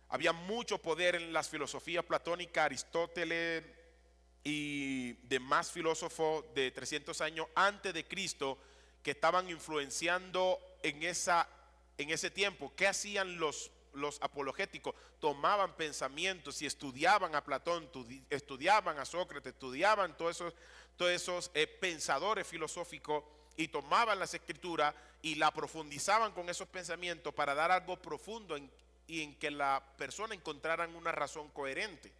Había mucho poder en las filosofías platónicas, Aristóteles y demás filósofos de 300 años antes de Cristo que estaban influenciando en ese tiempo. ¿Qué hacían los apologéticos? Tomaban pensamientos y estudiaban a Platón, estudiaban a Sócrates, estudiaban todos esos pensadores filosóficos y tomaban las escrituras y la profundizaban con esos pensamientos para dar algo profundo y en que la persona encontrara una razón coherente.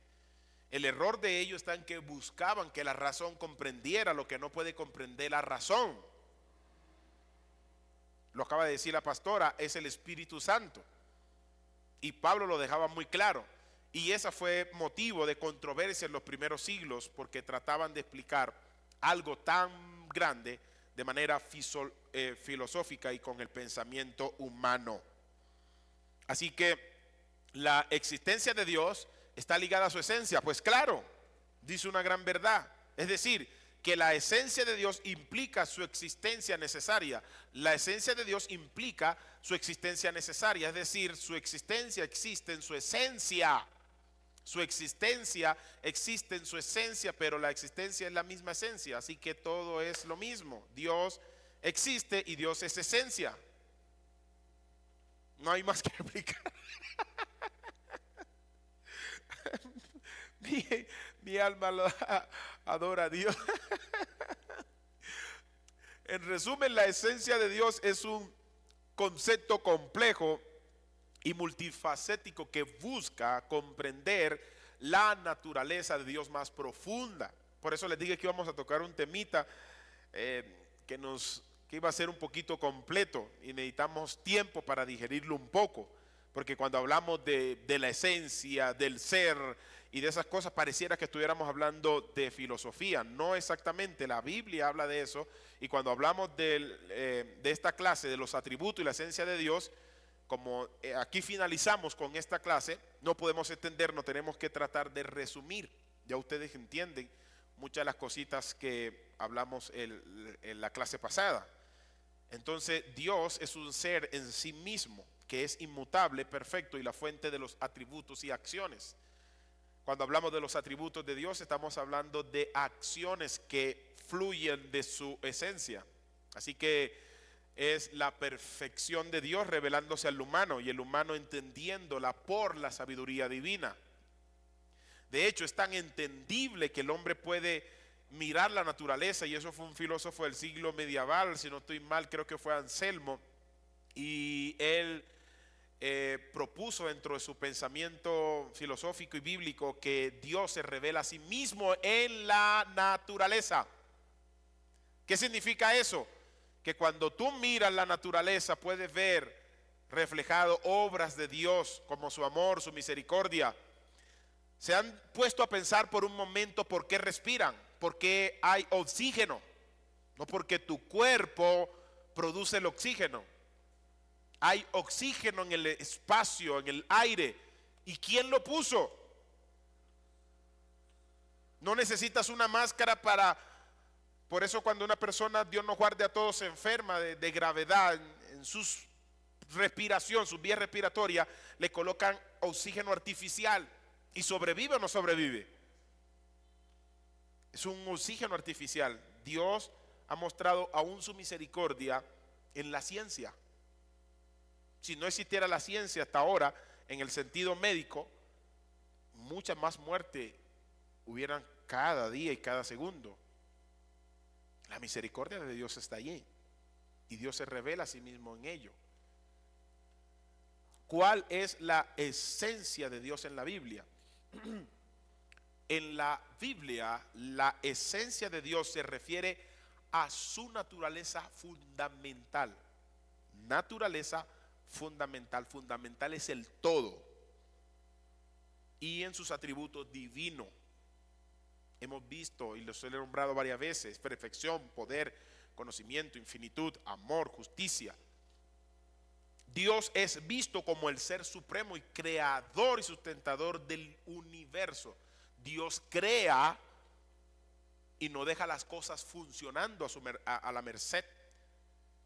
El error de ellos está en que buscaban que la razón comprendiera lo que no puede comprender la razón. Lo acaba de decir la pastora, es el Espíritu Santo. Y Pablo lo dejaba muy claro. Y ese fue motivo de controversia en los primeros siglos, porque trataban de explicar algo tan grande de manera filosófica y con el pensamiento humano. Así que la existencia de Dios está ligada a su esencia. Pues claro, dice una gran verdad. Es decir, que la esencia de Dios implica su existencia necesaria. La esencia de Dios implica su existencia necesaria. Es decir, su existencia existe en su esencia. Su existencia existe en su esencia, pero la existencia es la misma esencia. Así que todo es lo mismo. Dios existe y Dios es esencia. No hay más que explicar. Mi alma adora a Dios. En resumen, la esencia de Dios es un concepto complejo y multifacético que busca comprender la naturaleza de Dios más profunda. Por eso les dije que íbamos a tocar un temita que iba a ser un poquito completo y necesitamos tiempo para digerirlo un poco. Porque cuando hablamos de la esencia, del ser y de esas cosas, pareciera que estuviéramos hablando de filosofía. No exactamente, la Biblia habla de eso. Y cuando hablamos de esta clase, de los atributos y la esencia de Dios, como aquí finalizamos con esta clase, no podemos extendernos, tenemos que tratar de resumir. Ya ustedes entienden muchas de las cositas que hablamos en la clase pasada. Entonces, Dios es un ser en sí mismo, que es inmutable, perfecto y la fuente de los atributos y acciones. Cuando hablamos de los atributos de Dios, estamos hablando de acciones que fluyen de su esencia. Así que es la perfección de Dios revelándose al humano y el humano entendiéndola por la sabiduría divina. De hecho, es tan entendible que el hombre puede mirar la naturaleza, y eso fue un filósofo del siglo medieval, si no estoy mal, creo que fue Anselmo, y él propuso dentro de su pensamiento filosófico y bíblico que Dios se revela a sí mismo en la naturaleza. ¿Qué significa eso? Que cuando tú miras la naturaleza puedes ver reflejado obras de Dios como su amor, su misericordia. ¿Se han puesto a pensar por un momento por qué respiran? Porque hay oxígeno, no porque tu cuerpo produce el oxígeno. Hay oxígeno en el espacio, en el aire. ¿Y quién lo puso? No necesitas una máscara para... Por eso cuando una persona, Dios nos guarde a todos, se enferma de gravedad en su respiración, sus vías respiratorias, le colocan oxígeno artificial. ¿Y sobrevive o no sobrevive? Es un oxígeno artificial. Dios ha mostrado aún su misericordia en la ciencia. Si no existiera la ciencia hasta ahora, en el sentido médico, mucha más muerte hubieran cada día y cada segundo. La misericordia de Dios está allí y Dios se revela a sí mismo en ello. ¿Cuál es la esencia de Dios en la Biblia? En la Biblia, la esencia de Dios se refiere a su naturaleza fundamental. Naturaleza fundamental. Fundamental es el todo. Y en sus atributos divinos. hemos visto y los he nombrado varias veces: perfección, poder, conocimiento, infinitud, amor, justicia. Dios es visto como el ser supremo y creador y sustentador del universo. Dios crea y no deja las cosas funcionando a la merced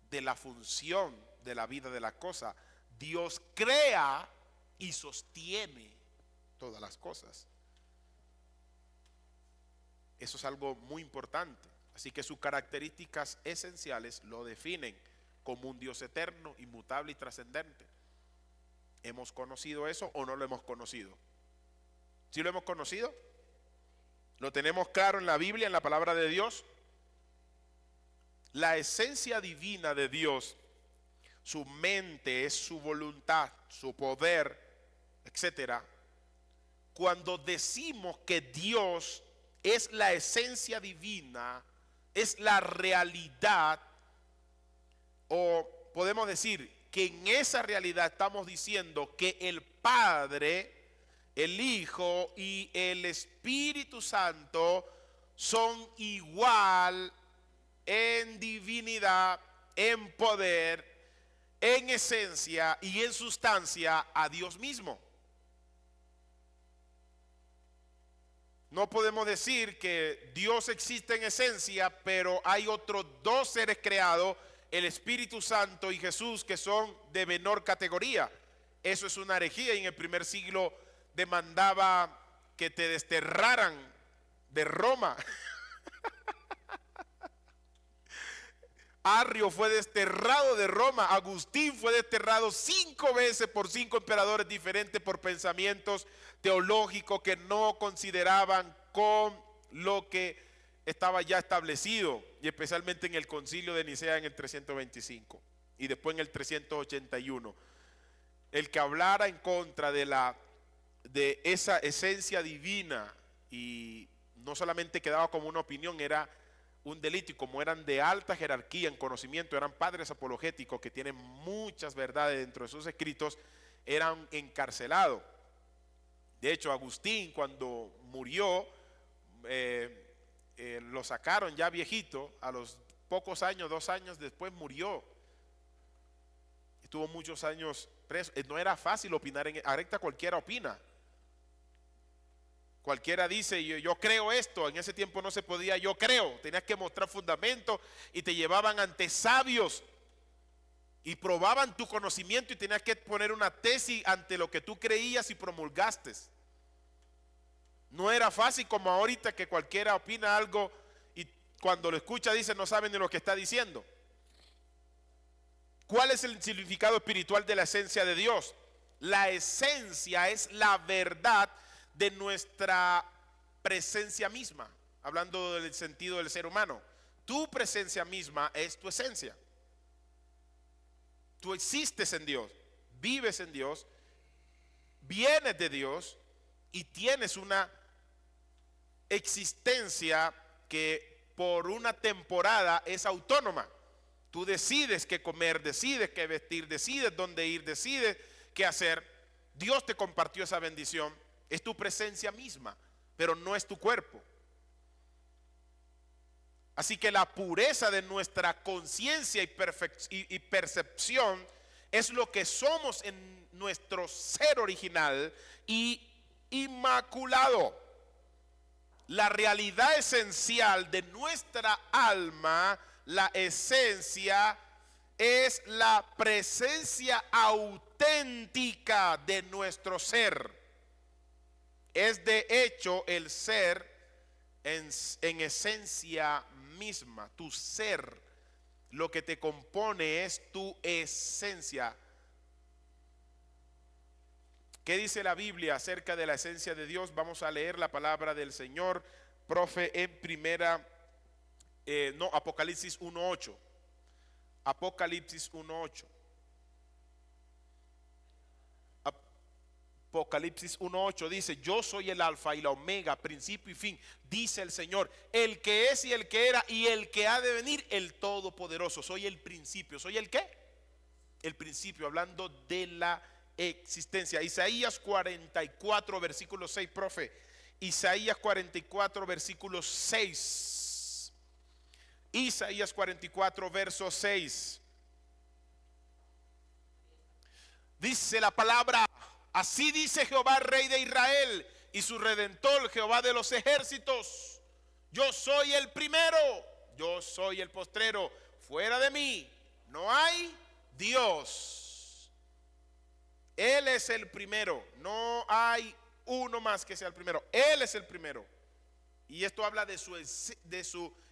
de la función de la vida de la cosa. Dios crea y sostiene todas las cosas. Eso es algo muy importante. Así que sus características esenciales lo definen como un Dios eterno, inmutable y trascendente. ¿Hemos conocido eso o no lo hemos conocido? ¿Sí lo hemos conocido? ¿Lo tenemos claro en la Biblia, en la palabra de Dios? La esencia divina de Dios, su mente, es su voluntad, su poder, etcétera. Cuando decimos que Dios es la esencia divina, es la realidad, o podemos decir que en esa realidad estamos diciendo que el Padre, el Hijo y el Espíritu Santo son igual en divinidad, en poder, en esencia y en sustancia a Dios mismo. No podemos decir que Dios existe en esencia, pero hay otros dos seres creados, el Espíritu Santo y Jesús, que son de menor categoría. Eso es una herejía, y en el primer siglo demandaba que te desterraran de Roma. Arrio fue desterrado de Roma. Agustín fue desterrado 5 veces por 5 emperadores diferentes por pensamientos teológicos que no consideraban con lo que estaba ya establecido, y especialmente en el concilio de Nicea en el 325 y después en el 381. El que hablara en contra de esa esencia divina, y no solamente quedaba como una opinión, era un delito, y como eran de alta jerarquía en conocimiento, eran padres apologéticos que tienen muchas verdades dentro de sus escritos, eran encarcelados. De hecho, Agustín, cuando murió, lo sacaron ya viejito, a los pocos años, 2 años después murió. Estuvo muchos años preso. No era fácil opinar, ahorita cualquiera opina. Cualquiera dice, yo creo esto. En ese tiempo no se podía, yo creo. Tenías que mostrar fundamento, y te llevaban ante sabios y probaban tu conocimiento, y tenías que poner una tesis ante lo que tú creías y promulgaste. No era fácil como ahorita, que cualquiera opina algo y cuando lo escucha dice no sabe ni lo que está diciendo. ¿Cuál es el significado espiritual de la esencia de Dios? La esencia es la verdad de nuestra presencia misma, hablando del sentido del ser humano. Tu presencia misma es tu esencia. Tú existes en Dios, vives en Dios, vienes de Dios y tienes una existencia que por una temporada es autónoma. Tú decides qué comer, decides qué vestir, decides dónde ir, decides qué hacer. Dios te compartió esa bendición. Es tu presencia misma, pero no es tu cuerpo. Así que la pureza de nuestra conciencia y percepción es lo que somos en nuestro ser original y inmaculado. La realidad esencial de nuestra alma, la esencia, es la presencia auténtica de nuestro ser. Es de hecho el ser en esencia misma. Tu ser, lo que te compone es tu esencia. ¿Qué dice la Biblia acerca de la esencia de Dios? Vamos a leer la palabra del Señor, profe, en Apocalipsis 1:8. Apocalipsis 1:8. Apocalipsis 1:8 dice: yo soy el alfa y la omega, principio y fin, dice el Señor, el que es y el que era y el que ha de venir, el todopoderoso. Soy el principio. ¿Soy el qué? El principio, hablando de la existencia. Isaías 44, versículo 6, profe. Isaías 44, versículo 6. Isaías 44, verso 6. Dice la palabra: así dice Jehová, Rey de Israel, y su Redentor, Jehová de los ejércitos: yo soy el primero, yo soy el postrero, fuera de mí no hay Dios. Él es el primero, no hay uno más que sea el primero, Él es el primero. Y esto habla de su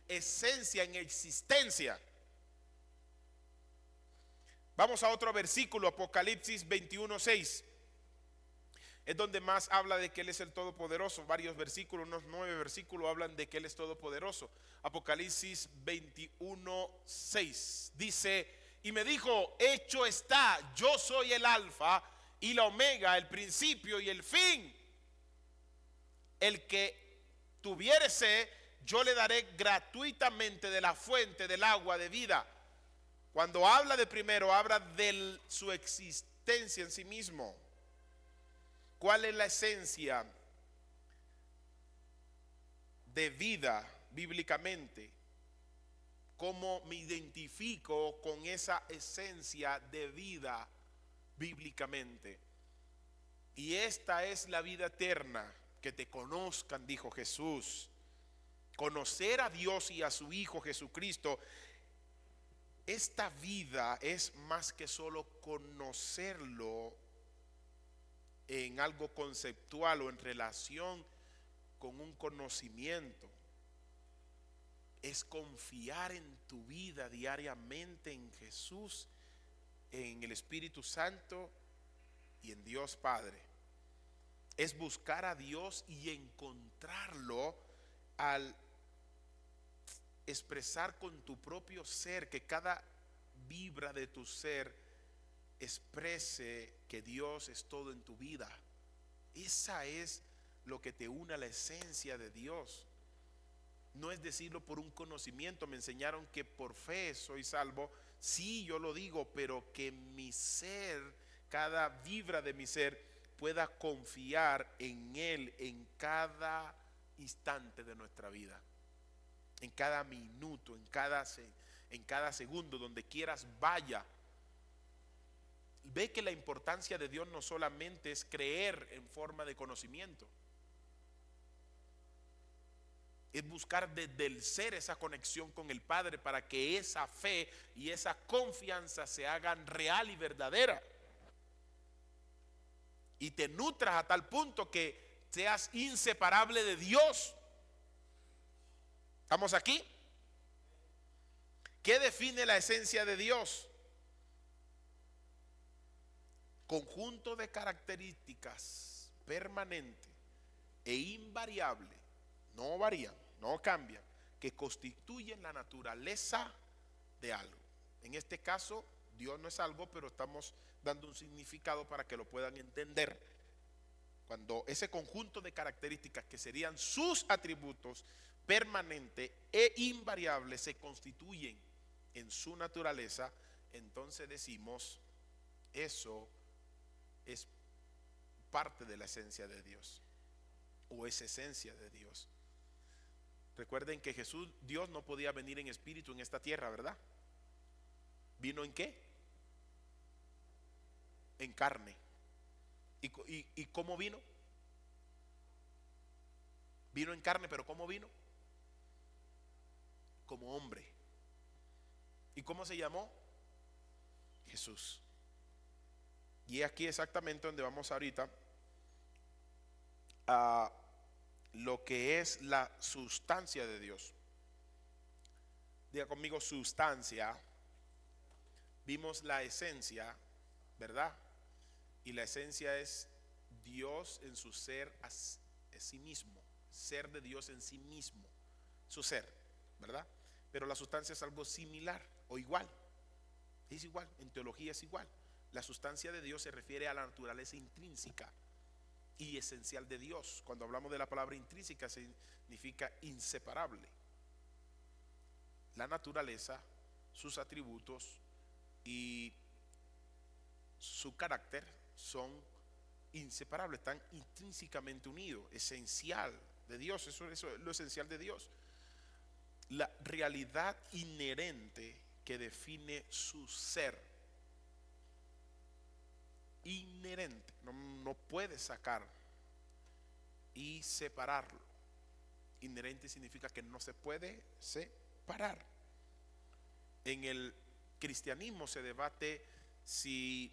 esencia en existencia. Vamos a otro versículo, Apocalipsis 21:6. Es donde más habla de que Él es el Todopoderoso. Varios versículos, unos 9 versículos hablan de que Él es Todopoderoso. Apocalipsis 21:6 dice: y me dijo, hecho está, yo soy el alfa y la omega, el principio y el fin. El que tuviere sed, yo le daré gratuitamente de la fuente del agua de vida. Cuando habla de primero, habla de su existencia en sí mismo. ¿Cuál es la esencia de vida bíblicamente? ¿Cómo me identifico con esa esencia de vida bíblicamente? Y esta es la vida eterna, que te conozcan, dijo Jesús. Conocer a Dios y a su Hijo Jesucristo. Esta vida es más que solo conocerlo en algo conceptual o en relación con un conocimiento. Es confiar en tu vida diariamente en Jesús, en el Espíritu Santo y en Dios Padre. Es buscar a Dios y encontrarlo al expresar con tu propio ser, que cada vibra de tu ser exprese que Dios es todo en tu vida. Esa es lo que te une a la esencia de Dios. No es decirlo por un conocimiento. Me enseñaron que por fe soy salvo. Sí, yo lo digo, pero que mi ser, cada vibra de mi ser, pueda confiar en Él en cada instante de nuestra vida, en cada minuto, en cada segundo, donde quieras vaya. Ve que la importancia de Dios no solamente es creer en forma de conocimiento, es buscar desde el ser esa conexión con el Padre, para que esa fe y esa confianza se hagan real y verdadera, y te nutras a tal punto que seas inseparable de Dios. ¿Estamos aquí? ¿Qué define la esencia de Dios? Conjunto de características permanente e invariable, no varían, no cambian, que constituyen la naturaleza de algo. En este caso, Dios no es algo, pero estamos dando un significado para que lo puedan entender. Cuando ese conjunto de características, que serían sus atributos, permanente e invariable, se constituyen en su naturaleza, entonces decimos, eso es parte de la esencia de Dios, o es esencia de Dios. Recuerden que Dios no podía venir en espíritu en esta tierra, ¿verdad? ¿Vino en qué? En carne. ¿Y cómo vino? Vino en carne, pero ¿cómo vino? Como hombre. ¿Y cómo se llamó? Jesús. Y aquí exactamente donde vamos ahorita a lo que es la sustancia de Dios. Diga conmigo, sustancia. Vimos la esencia, ¿verdad? Y la esencia es Dios en su ser a sí mismo, ser de Dios en sí mismo, su ser, ¿verdad? Pero la sustancia es algo similar o igual, es igual, en teología es igual. La sustancia de Dios se refiere a la naturaleza intrínseca y esencial de Dios. Cuando hablamos de la palabra intrínseca, significa inseparable. La naturaleza, sus atributos y su carácter son inseparables, están intrínsecamente unidos, esencial de Dios, eso es lo esencial de Dios. La realidad inherente que define su ser, inherente, no puede sacar y separarlo. Inherente significa que no se puede separar. En el cristianismo se debate si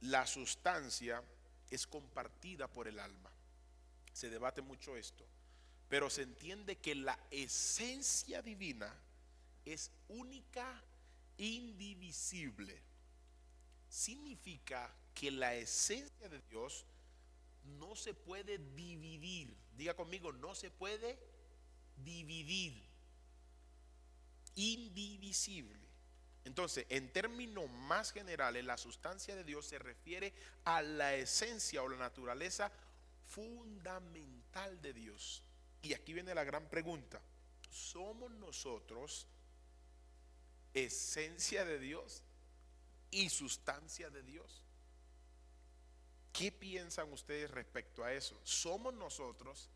la sustancia es compartida por el alma. Se debate mucho esto, pero se entiende que la esencia divina es única, indivisible. Significa que la esencia de Dios no se puede dividir. Diga conmigo, no se puede dividir. Indivisible. Entonces, en términos más generales, la sustancia de Dios se refiere a la esencia o la naturaleza fundamental de Dios. Y aquí viene la gran pregunta: ¿somos nosotros esencia de Dios y sustancia de Dios? ¿Qué piensan ustedes respecto a eso? ¿Somos nosotros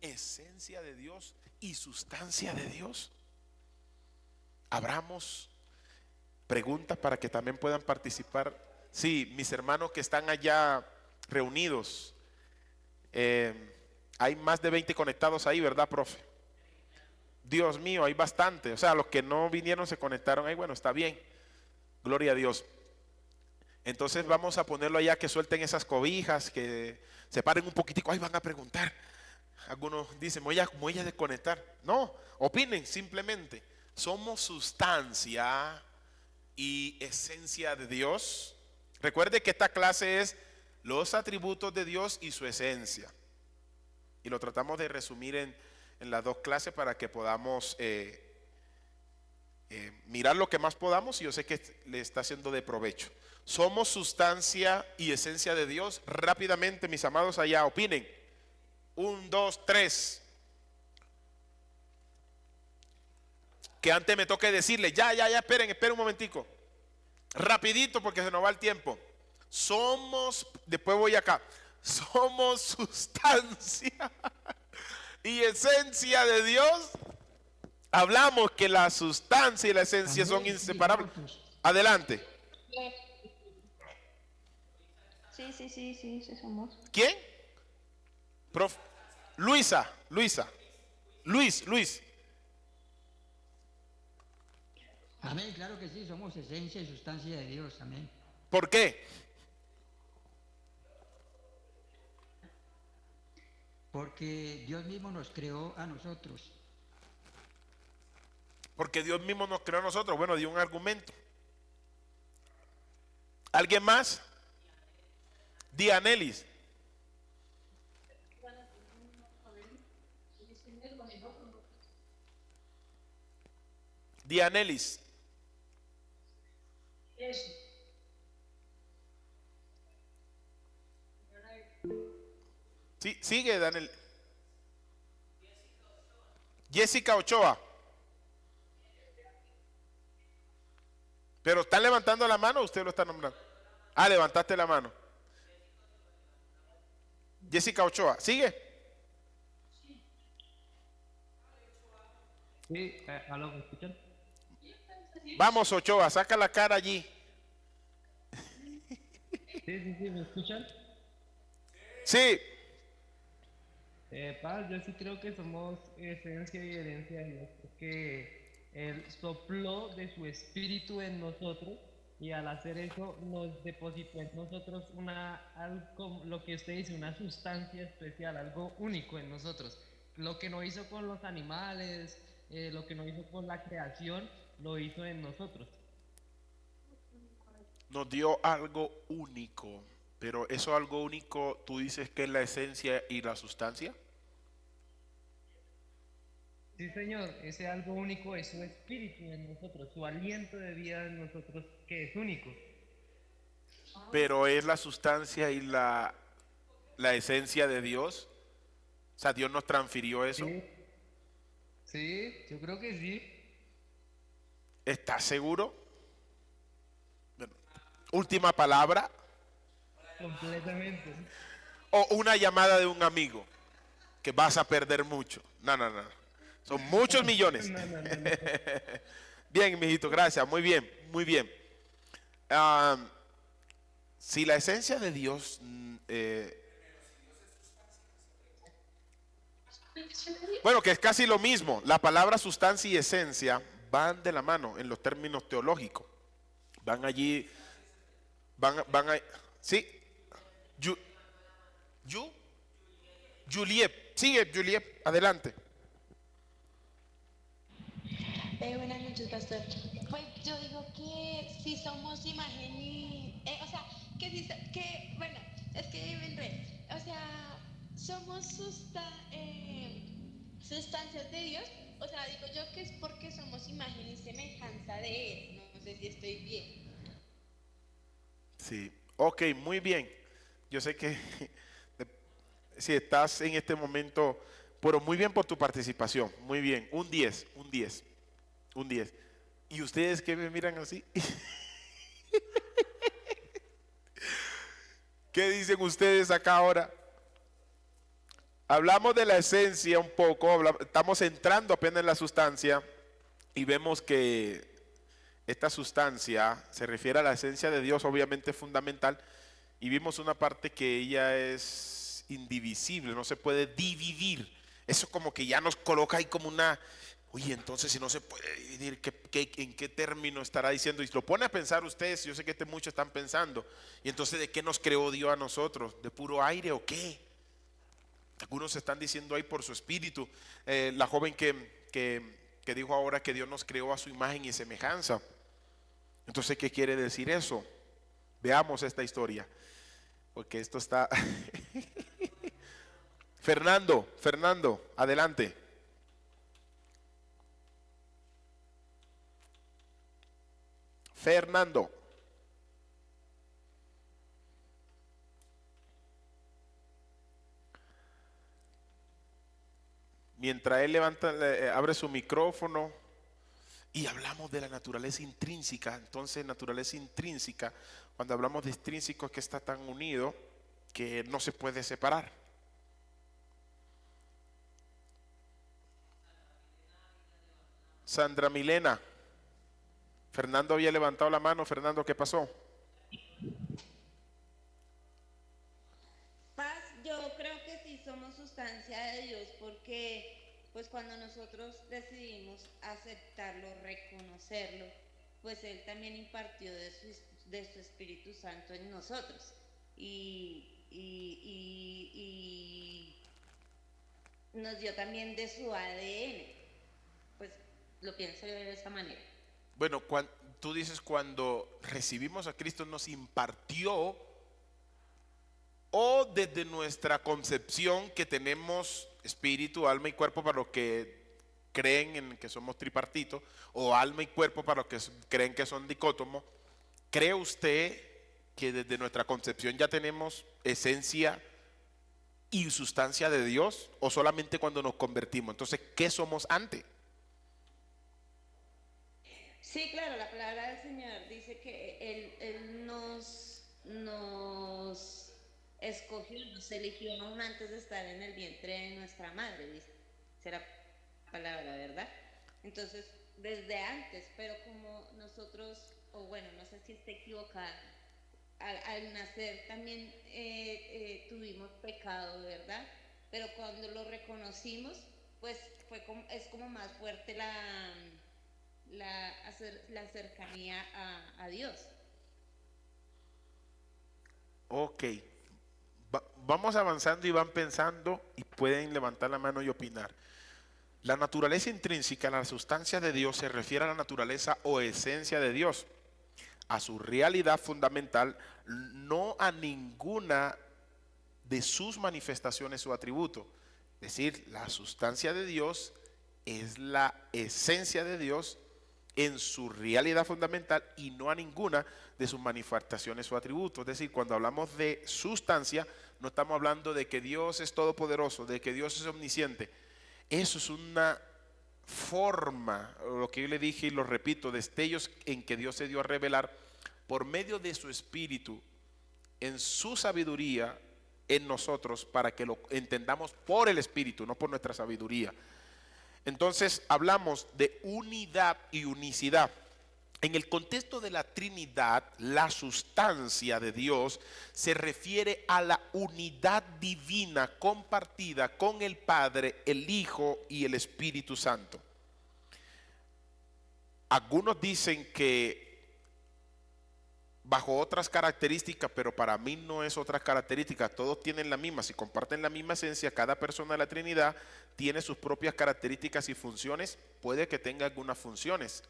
esencia de Dios y sustancia de Dios? Abramos preguntas para que también puedan participar. Sí, mis hermanos que están allá reunidos, hay más de 20 conectados ahí, ¿verdad, profe? Dios mío, hay bastante. O sea, los que no vinieron se conectaron ahí. Bueno, está bien, gloria a Dios. Entonces vamos a ponerlo allá, que suelten esas cobijas, que se paren un poquitico. Ahí van a preguntar. Algunos dicen, voy a desconectar. No, opinen simplemente. Somos sustancia y esencia de Dios. Recuerde que esta clase es los atributos de Dios y su esencia. Y lo tratamos de resumir en las dos clases para que podamos mirar lo que más podamos, y yo sé que le está siendo de provecho. Somos sustancia y esencia de Dios. Rápidamente, mis amados, allá opinen. 1, 2, 3. Que antes me toque decirle, ya, esperen un momentico. Rapidito porque se nos va el tiempo. Somos, después voy acá. Somos sustancia y esencia de Dios. Hablamos que la sustancia y la esencia son inseparables. Adelante. Sí, somos. ¿Quién? Luis. Amén, claro que sí, somos esencia y sustancia de Dios, amén. ¿Por qué? Porque Dios mismo nos creó a nosotros. Porque Dios mismo nos creó a nosotros. Bueno, dio un argumento. ¿Alguien más? Dianelis. Dianelis. Sí, sigue, Daniel. Jessica Ochoa. Pero ¿están levantando la mano o usted lo está nombrando? Ah, levantaste la mano. Jessica Ochoa, ¿sigue? Sí, ¿aló, me escuchan? Vamos, Ochoa, saca la cara allí. Sí, ¿me escuchan? Sí. Paz, yo sí creo que somos esencia y herencia de Dios, porque Él sopló de su espíritu en nosotros, y al hacer eso nos depositó en nosotros algo, lo que usted dice, una sustancia especial, algo único en nosotros. Lo que no hizo con los animales, lo que no hizo con la creación, lo hizo en nosotros. Nos dio algo único, pero eso algo único, ¿tú dices que es la esencia y la sustancia? Sí, Señor, ese algo único es su espíritu en nosotros, su aliento de vida en nosotros, que es único. Pero es la sustancia y la esencia de Dios. O sea, Dios nos transfirió eso. Sí, yo creo que sí. ¿Estás seguro? Bueno, última palabra. completamente. O una llamada de un amigo que vas a perder mucho. No, no, no. Son muchos millones. No, no, no, no. Bien, mijito, gracias. Muy bien, muy bien. Ah, si la esencia de Dios, bueno, que es casi lo mismo. La palabra sustancia y esencia van de la mano en los términos teológicos. Van allí, van a, sí. Juliet, sigue Juliet, adelante. Buenas noches, pastor. Pues yo digo que si somos imagen y... o sea, que si... Que, bueno, es que me enredé. O sea, somos sustancias de Dios. O sea, digo yo que es porque somos imagen y semejanza de Él. No sé si estoy bien. Sí, ok, muy bien. Yo sé que si estás en este momento, pero muy bien por tu participación, muy bien, un 10, un 10, un 10. ¿Y ustedes qué me miran así? ¿Qué dicen ustedes acá ahora? Hablamos de la esencia un poco, estamos entrando apenas en la sustancia y vemos que esta sustancia se refiere a la esencia de Dios, obviamente fundamental, y vimos una parte que ella es indivisible, no se puede dividir. Eso como que ya nos coloca ahí como una, oye, entonces si no se puede dividir, ¿en qué término estará diciendo? Y lo pone a pensar ustedes, yo sé que muchos están pensando, y entonces ¿de qué nos creó Dios a nosotros? ¿De puro aire o qué? Algunos están diciendo ahí por su espíritu. La joven que dijo ahora que Dios nos creó a su imagen y semejanza. Entonces, ¿qué quiere decir eso? Veamos esta historia, porque esto está... Fernando, adelante. Fernando. Mientras él abre su micrófono y hablamos de la naturaleza intrínseca. Entonces, naturaleza intrínseca, cuando hablamos de intrínseco es que está tan unido que no se puede separar. Sandra Milena. Fernando había levantado la mano. Fernando, ¿qué pasó? Paz, yo creo que sí somos sustancia de Dios porque pues cuando nosotros decidimos aceptarlo, reconocerlo, pues Él también impartió de su Espíritu Santo en nosotros y nos dio también de su ADN, pues lo pienso yo de esa manera. Bueno, tú dices cuando recibimos a Cristo nos impartió, o desde nuestra concepción que tenemos espíritu, alma y cuerpo para los que creen en que somos tripartitos, o alma y cuerpo para los que creen que son dicótomos. ¿Cree usted que desde nuestra concepción ya tenemos esencia y sustancia de Dios, o solamente cuando nos convertimos? Entonces, ¿qué somos antes? Sí, claro, la palabra del Señor dice que Él nos escogió, nos eligió aún antes de estar en el vientre de nuestra madre, dice la palabra, ¿verdad? Entonces, desde antes, pero como nosotros, o bueno, no sé si esté equivocada, al nacer también tuvimos pecado, ¿verdad? Pero cuando lo reconocimos, pues es como más fuerte la cercanía a Dios. Ok. Vamos avanzando y van pensando y pueden levantar la mano y opinar. La naturaleza intrínseca, la sustancia de Dios, se refiere a la naturaleza o esencia de Dios, a su realidad fundamental, no a ninguna de sus manifestaciones o atributos. Es decir, la sustancia de Dios es la esencia de Dios en su realidad fundamental y no a ninguna de sus manifestaciones o atributos. Es decir, cuando hablamos de sustancia, no estamos hablando de que Dios es todopoderoso, de que Dios es omnisciente. Eso es una forma, lo que yo le dije y lo repito, destellos en que Dios se dio a revelar por medio de su espíritu en su sabiduría en nosotros para que lo entendamos por el Espíritu, no por nuestra sabiduría. Entonces hablamos de unidad y unicidad. En el contexto de la Trinidad, la sustancia de Dios se refiere a la unidad divina compartida con el Padre, el Hijo y el Espíritu Santo. Algunos dicen que bajo otras características, pero para mí no es otras características, todos tienen la misma, si comparten la misma esencia, cada persona de la Trinidad tiene sus propias características y funciones, puede que tenga algunas funciones.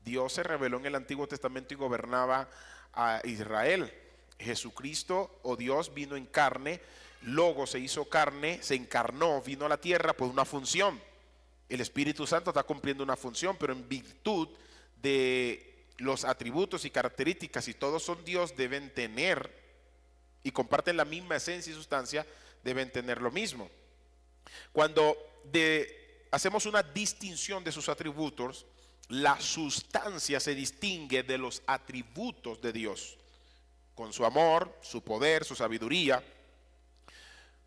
Dios se reveló en el Antiguo Testamento y gobernaba a Israel. Jesucristo o Dios vino en carne, Logos se hizo carne, se encarnó, vino a la tierra por una función. El Espíritu Santo está cumpliendo una función, pero en virtud de los atributos y características, si todos son Dios, deben tener y comparten la misma esencia y sustancia, deben tener lo mismo. Cuando hacemos una distinción de sus atributos, la sustancia se distingue de los atributos de Dios, con su amor, su poder, su sabiduría.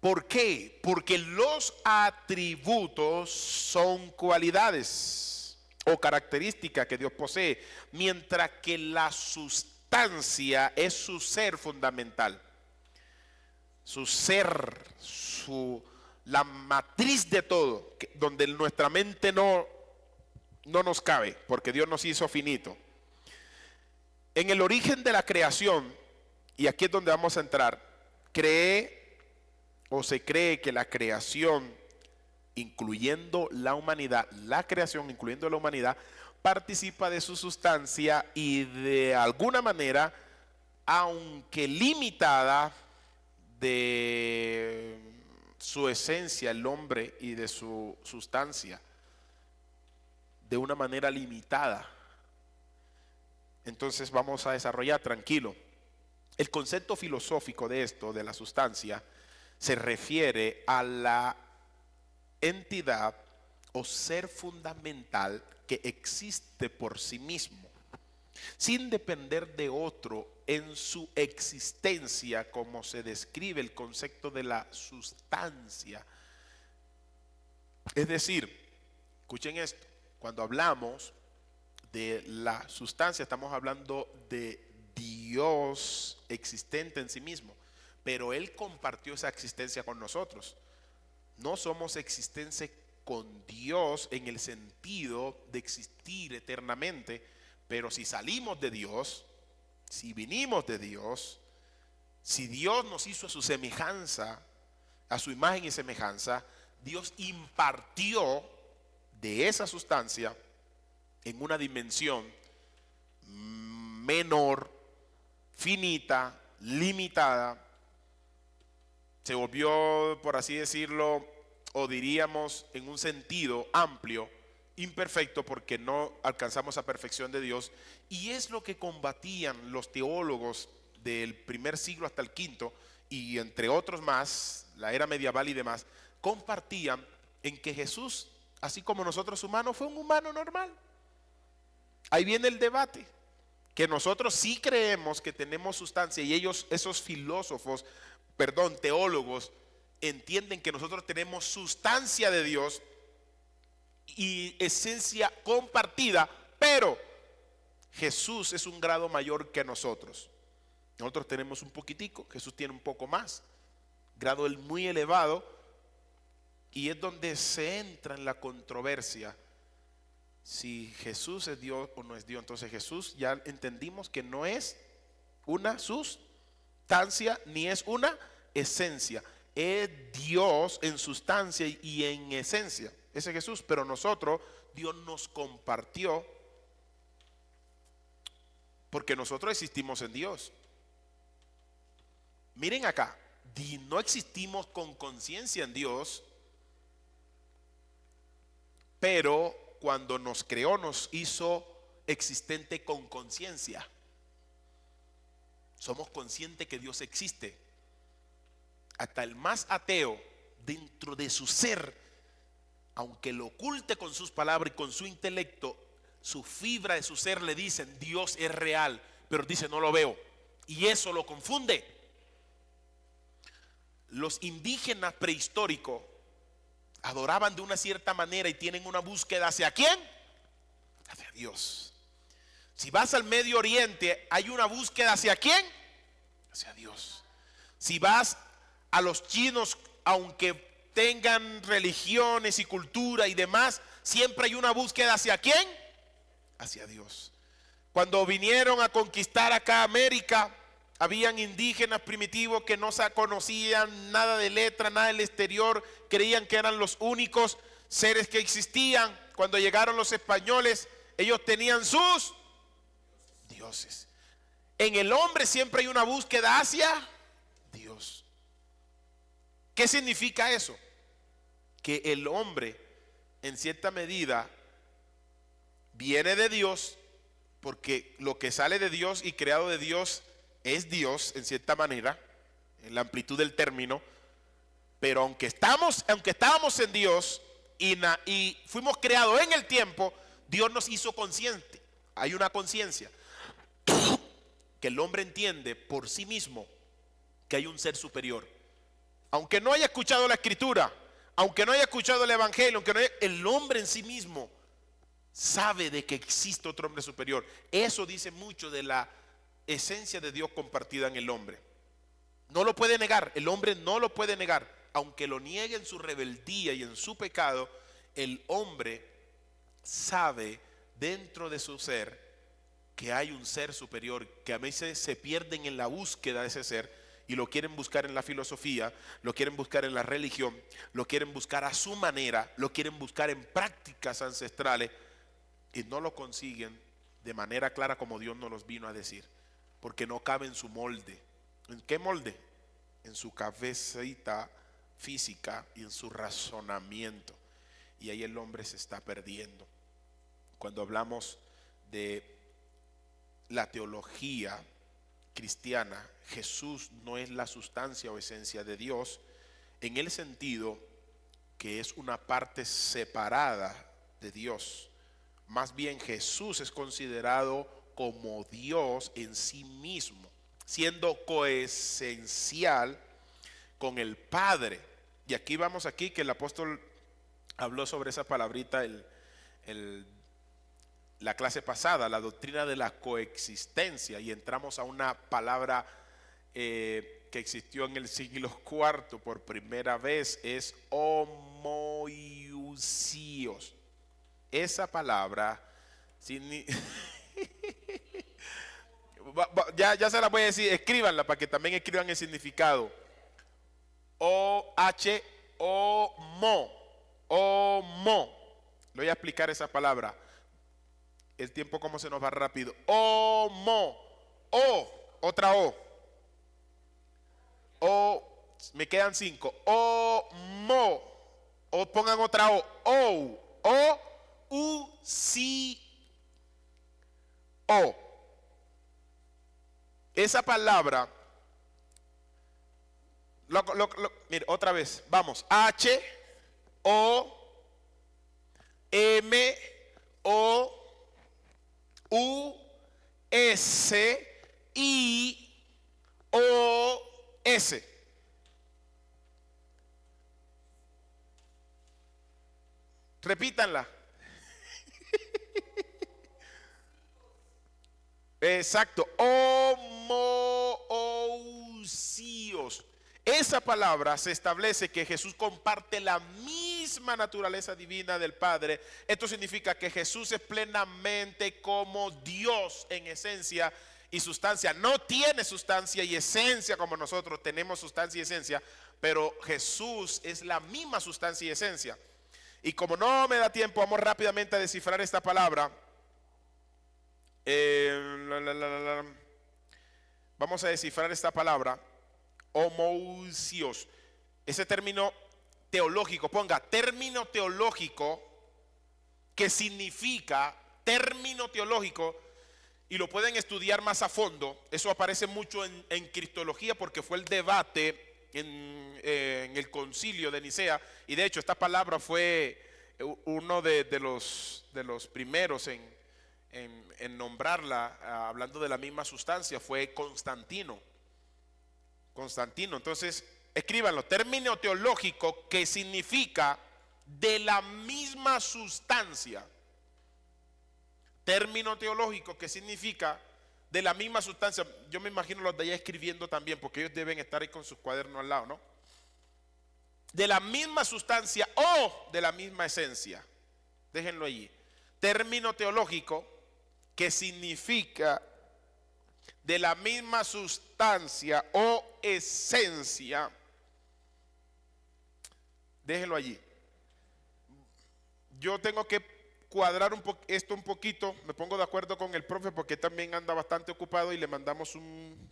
¿Por qué? Porque los atributos son cualidades o características que Dios posee, mientras que la sustancia es su ser fundamental, su ser, la matriz de todo, donde nuestra mente no nos cabe, porque Dios nos hizo finito. En el origen de la creación, y aquí es donde vamos a entrar, se cree que la creación, incluyendo la humanidad, participa de su sustancia y de alguna manera, aunque limitada, de su esencia, el hombre, y de su sustancia, de una manera limitada. Entonces vamos a desarrollar, tranquilo. El concepto filosófico de esto, de la sustancia, se refiere a la entidad o ser fundamental que existe por sí mismo, sin depender de otro en su existencia, como se describe el concepto de la sustancia. Es decir, escuchen esto, cuando hablamos de la sustancia estamos hablando de Dios existente en sí mismo, pero Él compartió esa existencia con nosotros. No somos existencia con Dios en el sentido de existir eternamente, pero si salimos de Dios, si vinimos de Dios, si Dios nos hizo a su semejanza, a su imagen y semejanza, Dios impartió de esa sustancia en una dimensión menor, finita, limitada. Se volvió, por así decirlo, o diríamos en un sentido amplio, imperfecto, porque no alcanzamos a perfección de Dios. Y es lo que combatían los teólogos del primer siglo hasta el quinto, y entre otros más, la era medieval y demás, compartían en que Jesús, así como nosotros humanos, fue un humano normal. Ahí viene el debate, que nosotros sí creemos que tenemos sustancia, y ellos, esos teólogos, entienden que nosotros tenemos sustancia de Dios y esencia compartida, pero Jesús es un grado mayor que nosotros. Nosotros tenemos un poquitico, Jesús tiene un poco más, grado muy elevado, y es donde se entra en la controversia si Jesús es Dios o no es Dios. Entonces Jesús, ya entendimos que no es una sustancia ni es una esencia, es Dios en sustancia y en esencia, ese es Jesús. Pero nosotros, Dios nos compartió, porque nosotros existimos en Dios. Miren acá, no existimos con conciencia en Dios, pero cuando nos creó nos hizo existente con conciencia. Somos conscientes que Dios existe. Hasta el más ateo, dentro de su ser, aunque lo oculte con sus palabras y con su intelecto, su fibra de su ser le dicen Dios es real, pero dice no lo veo. Y eso lo confunde. Los indígenas prehistóricos adoraban de una cierta manera y tienen una búsqueda ¿hacia quién? Hacia Dios. Si vas al Medio Oriente, hay una búsqueda ¿hacia quién? Hacia Dios. Si vas a los chinos, aunque tengan religiones y cultura y demás, siempre hay una búsqueda ¿hacia quién? Hacia Dios. Cuando vinieron a conquistar acá América, habían indígenas primitivos que no conocían nada de letra, nada del exterior, creían que eran los únicos seres que existían. Cuando llegaron los españoles, ellos tenían sus dioses. En el hombre siempre hay una búsqueda hacia Dios. ¿Qué significa eso? Que el hombre, en cierta medida, viene de Dios, porque lo que sale de Dios y creado de Dios es Dios, en cierta manera, en la amplitud del término. Pero aunque estábamos en Dios y fuimos creados en el tiempo, Dios nos hizo consciente. Hay una conciencia que el hombre entiende por sí mismo que hay un ser superior. Aunque no haya escuchado la escritura, aunque no haya escuchado el evangelio, el hombre en sí mismo sabe de que existe otro hombre superior. Eso dice mucho de la esencia de Dios compartida en el hombre. No lo puede negar, el hombre no lo puede negar. Aunque lo niegue en su rebeldía y en su pecado, el hombre sabe dentro de su ser que hay un ser superior, que a veces se pierden en la búsqueda de ese ser y lo quieren buscar en la filosofía, lo quieren buscar en la religión, lo quieren buscar a su manera, lo quieren buscar en prácticas ancestrales y no lo consiguen de manera clara como Dios nos los vino a decir, porque no cabe en su molde. ¿En qué molde? En su cabecita física y en su razonamiento. Y ahí el hombre se está perdiendo. Cuando hablamos de la teología cristiana, Jesús no es la sustancia o esencia de Dios, en el sentido que es una parte separada de Dios. Más bien Jesús es considerado como Dios en sí mismo, siendo coesencial con el Padre. Y aquí vamos que el apóstol habló sobre esa palabrita la clase pasada, la doctrina de la coexistencia, y entramos a una palabra que existió en el siglo IV por primera vez, es homoiousios. Esa palabra ya se la voy a decir, escríbanla para que también escriban el significado. Homo. Le voy a explicar esa palabra. El tiempo como se nos va rápido. Homo. Otra O. Me quedan 5. Homo. Pongan otra O. Esa palabra, mire, otra vez, vamos. H-O-M-O-U-S-I-O-S. Repítanla. Exacto. Homoousios. Esa palabra se establece que Jesús comparte la misma naturaleza divina del Padre. Esto significa que Jesús es plenamente como Dios en esencia y sustancia. No tiene sustancia y esencia como nosotros tenemos sustancia y esencia, pero Jesús es la misma sustancia y esencia. Y como no me da tiempo, vamos rápidamente a descifrar esta palabra. Vamos a descifrar esta palabra, homoousios. Ese término teológico, ponga término teológico, que significa término teológico, y lo pueden estudiar más a fondo. Eso aparece mucho en cristología, porque fue el debate en el concilio de Nicea, y de hecho esta palabra fue uno de los primeros en en nombrarla, hablando de la misma sustancia, fue Constantino. Entonces, escríbanlo, término teológico que significa de la misma sustancia. Término teológico que significa de la misma sustancia. Yo me imagino los de allá escribiendo también, porque ellos deben estar ahí con sus cuadernos al lado, ¿no? De la misma sustancia o de la misma esencia. Déjenlo allí. Término teológico que significa de la misma sustancia o esencia. Déjenlo allí. Yo tengo que cuadrar esto un poquito. Me pongo de acuerdo con el profe porque también anda bastante ocupado y le mandamos un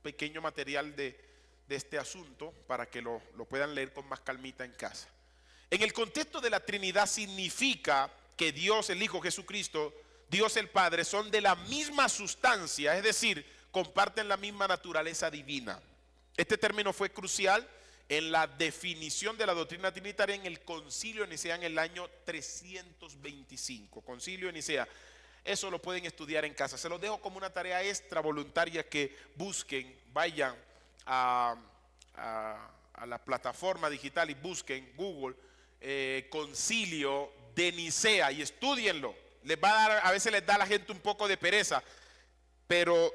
pequeño material de este asunto para que lo puedan leer con más calmita en casa. En el contexto de la Trinidad significa que Dios el Hijo Jesucristo, Dios el Padre son de la misma sustancia, es decir, comparten la misma naturaleza divina. Este término fue crucial en la definición de la doctrina trinitaria en el Concilio de Nicea en el año 325. Concilio de Nicea. Eso lo pueden estudiar en casa. Se los dejo como una tarea extra voluntaria que busquen, vayan a la plataforma digital y busquen Google Concilio de Nicea y estudienlo. Les va a dar, a veces les da a la gente un poco de pereza, pero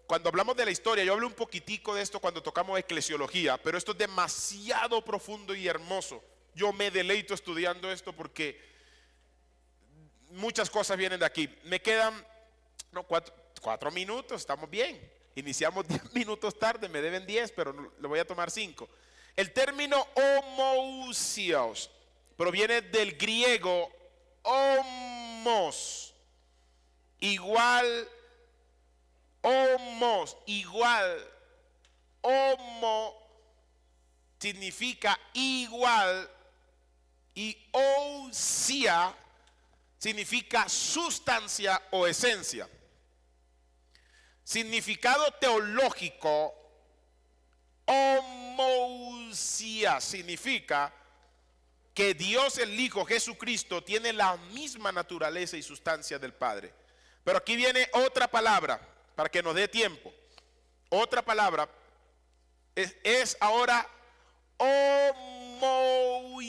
cuando hablamos de la historia, yo hablé un poquitico de esto cuando tocamos eclesiología, pero esto es demasiado profundo y hermoso. Yo me deleito estudiando esto porque muchas cosas vienen de aquí. Me quedan 4 minutos, estamos bien. Iniciamos 10 minutos tarde, me deben 10, pero le voy a tomar 5. El término homoousios proviene del griego homos, igual, homos, igual, homo significa igual y ousia significa sustancia o esencia. Significado teológico, homousia significa que Dios el Hijo Jesucristo tiene la misma naturaleza y sustancia del Padre. Pero aquí viene otra palabra para que nos dé tiempo. Otra palabra es ahora homoousia.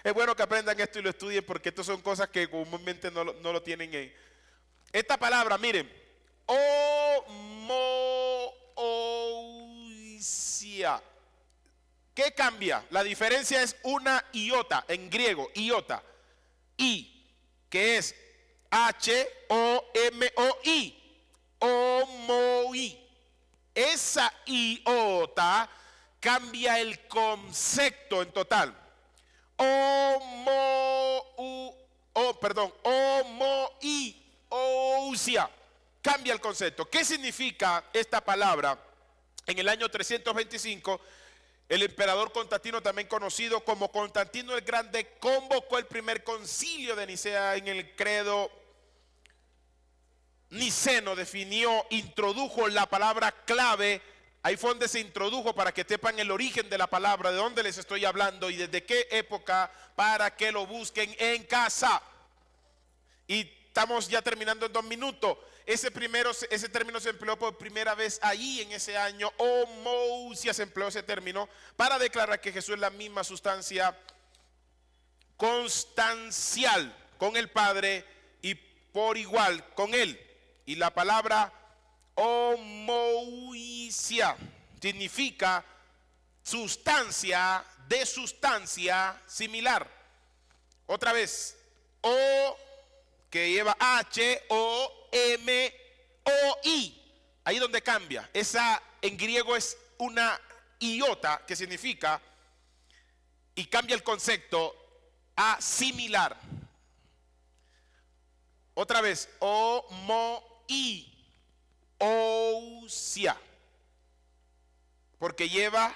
Es bueno que aprendan esto y lo estudien porque estas son cosas que comúnmente no lo tienen en. Esta palabra, miren, homoousia. ¿Qué cambia? La diferencia es una iota, en griego, iota. I, que es H-O-M-O-I. Homoi. Esa iota cambia el concepto en total. Homoiousia. Cambia el concepto. ¿Qué significa esta palabra? En el año 325, el emperador Constantino, también conocido como Constantino el Grande, convocó el primer concilio de Nicea en el credo niceno. Definió, introdujo la palabra clave. Ahí fue donde se introdujo para que sepan el origen de la palabra, de dónde les estoy hablando y desde qué época, para que lo busquen en casa. Y estamos ya terminando en 2 minutos. Ese término se empleó por primera vez ahí en ese año. Homousia se empleó ese término para declarar que Jesús es la misma sustancia constancial con el Padre y por igual con Él. Y la palabra homoousia significa sustancia de sustancia similar. Otra vez, O que lleva H-O-M-O-I. Ahí donde cambia. Esa en griego es una iota que significa y cambia el concepto a similar. Otra vez, homoiousia. Porque lleva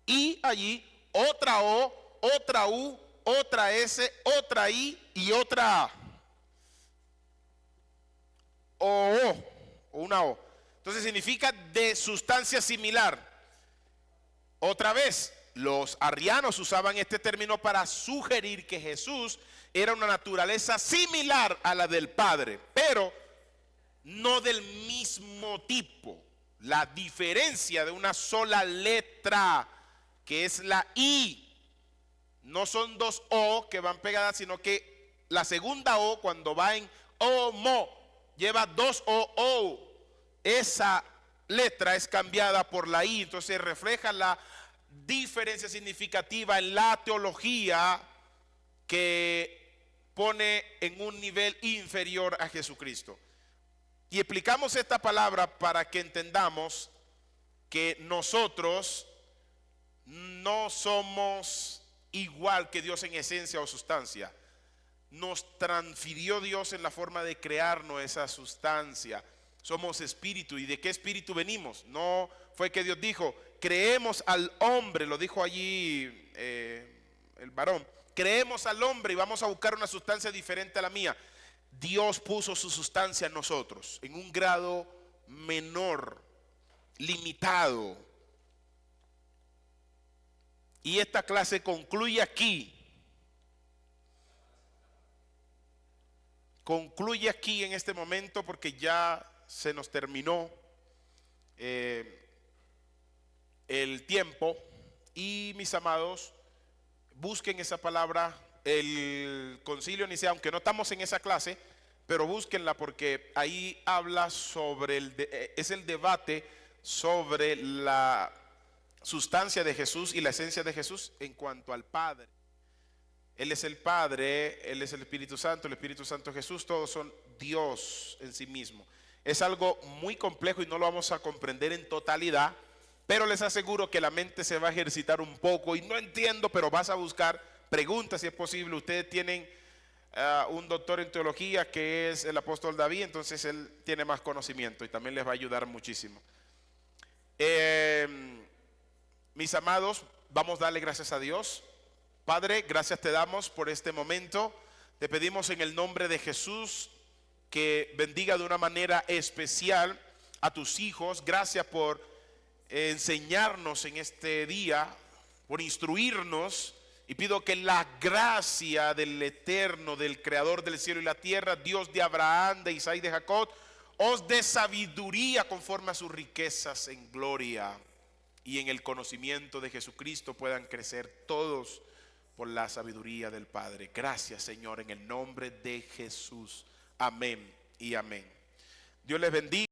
I allí, otra O, otra U, otra S, otra I y otra A. O una O. Entonces significa de sustancia similar. Otra vez, Los arrianos usaban este término para sugerir que Jesús era una naturaleza similar a la del Padre, pero no del mismo tipo. La diferencia de una sola letra, que es la I, no son dos O que van pegadas, sino que la segunda O, cuando va en homo, lleva dos O. Esa letra es cambiada por la I, entonces refleja la diferencia significativa en la teología que pone en un nivel inferior a Jesucristo. Y explicamos esta palabra para que entendamos que nosotros no somos igual que Dios en esencia o sustancia. Nos transfirió Dios en la forma de crearnos esa sustancia. Somos espíritu. ¿Y de qué espíritu venimos? No fue que Dios dijo, creemos al hombre, lo dijo allí el varón, creemos al hombre y vamos a buscar una sustancia diferente a la mía. Dios puso su sustancia en nosotros, en un grado menor, limitado. Y esta clase concluye aquí. Concluye aquí en este momento porque ya se nos terminó el tiempo. Y mis amados, busquen esa palabra, el Concilio Nicea, aunque no estamos en esa clase, pero búsquenla porque ahí habla sobre es el debate sobre la sustancia de Jesús y la esencia de Jesús en cuanto al Padre. Él es el Padre, Él es el Espíritu Santo es Jesús, todos son Dios en sí mismo. Es algo muy complejo y no lo vamos a comprender en totalidad, pero les aseguro que la mente se va a ejercitar un poco y no entiendo, pero vas a buscar preguntas si es posible. Ustedes tienen un doctor en teología que es el apóstol David, entonces él tiene más conocimiento y también les va a ayudar muchísimo. Mis amados, vamos a darle gracias a Dios. Padre, gracias te damos por este momento. Te pedimos en el nombre de Jesús que bendiga de una manera especial a tus hijos. Gracias por enseñarnos en este día, por instruirnos. Y pido que la gracia del Eterno, del Creador del cielo y la tierra, Dios de Abraham, de Isaac y de Jacob, os dé sabiduría conforme a sus riquezas en gloria y en el conocimiento de Jesucristo puedan crecer todos por la sabiduría del Padre. Gracias, Señor, en el nombre de Jesús. Amén y amén. Dios les bendiga.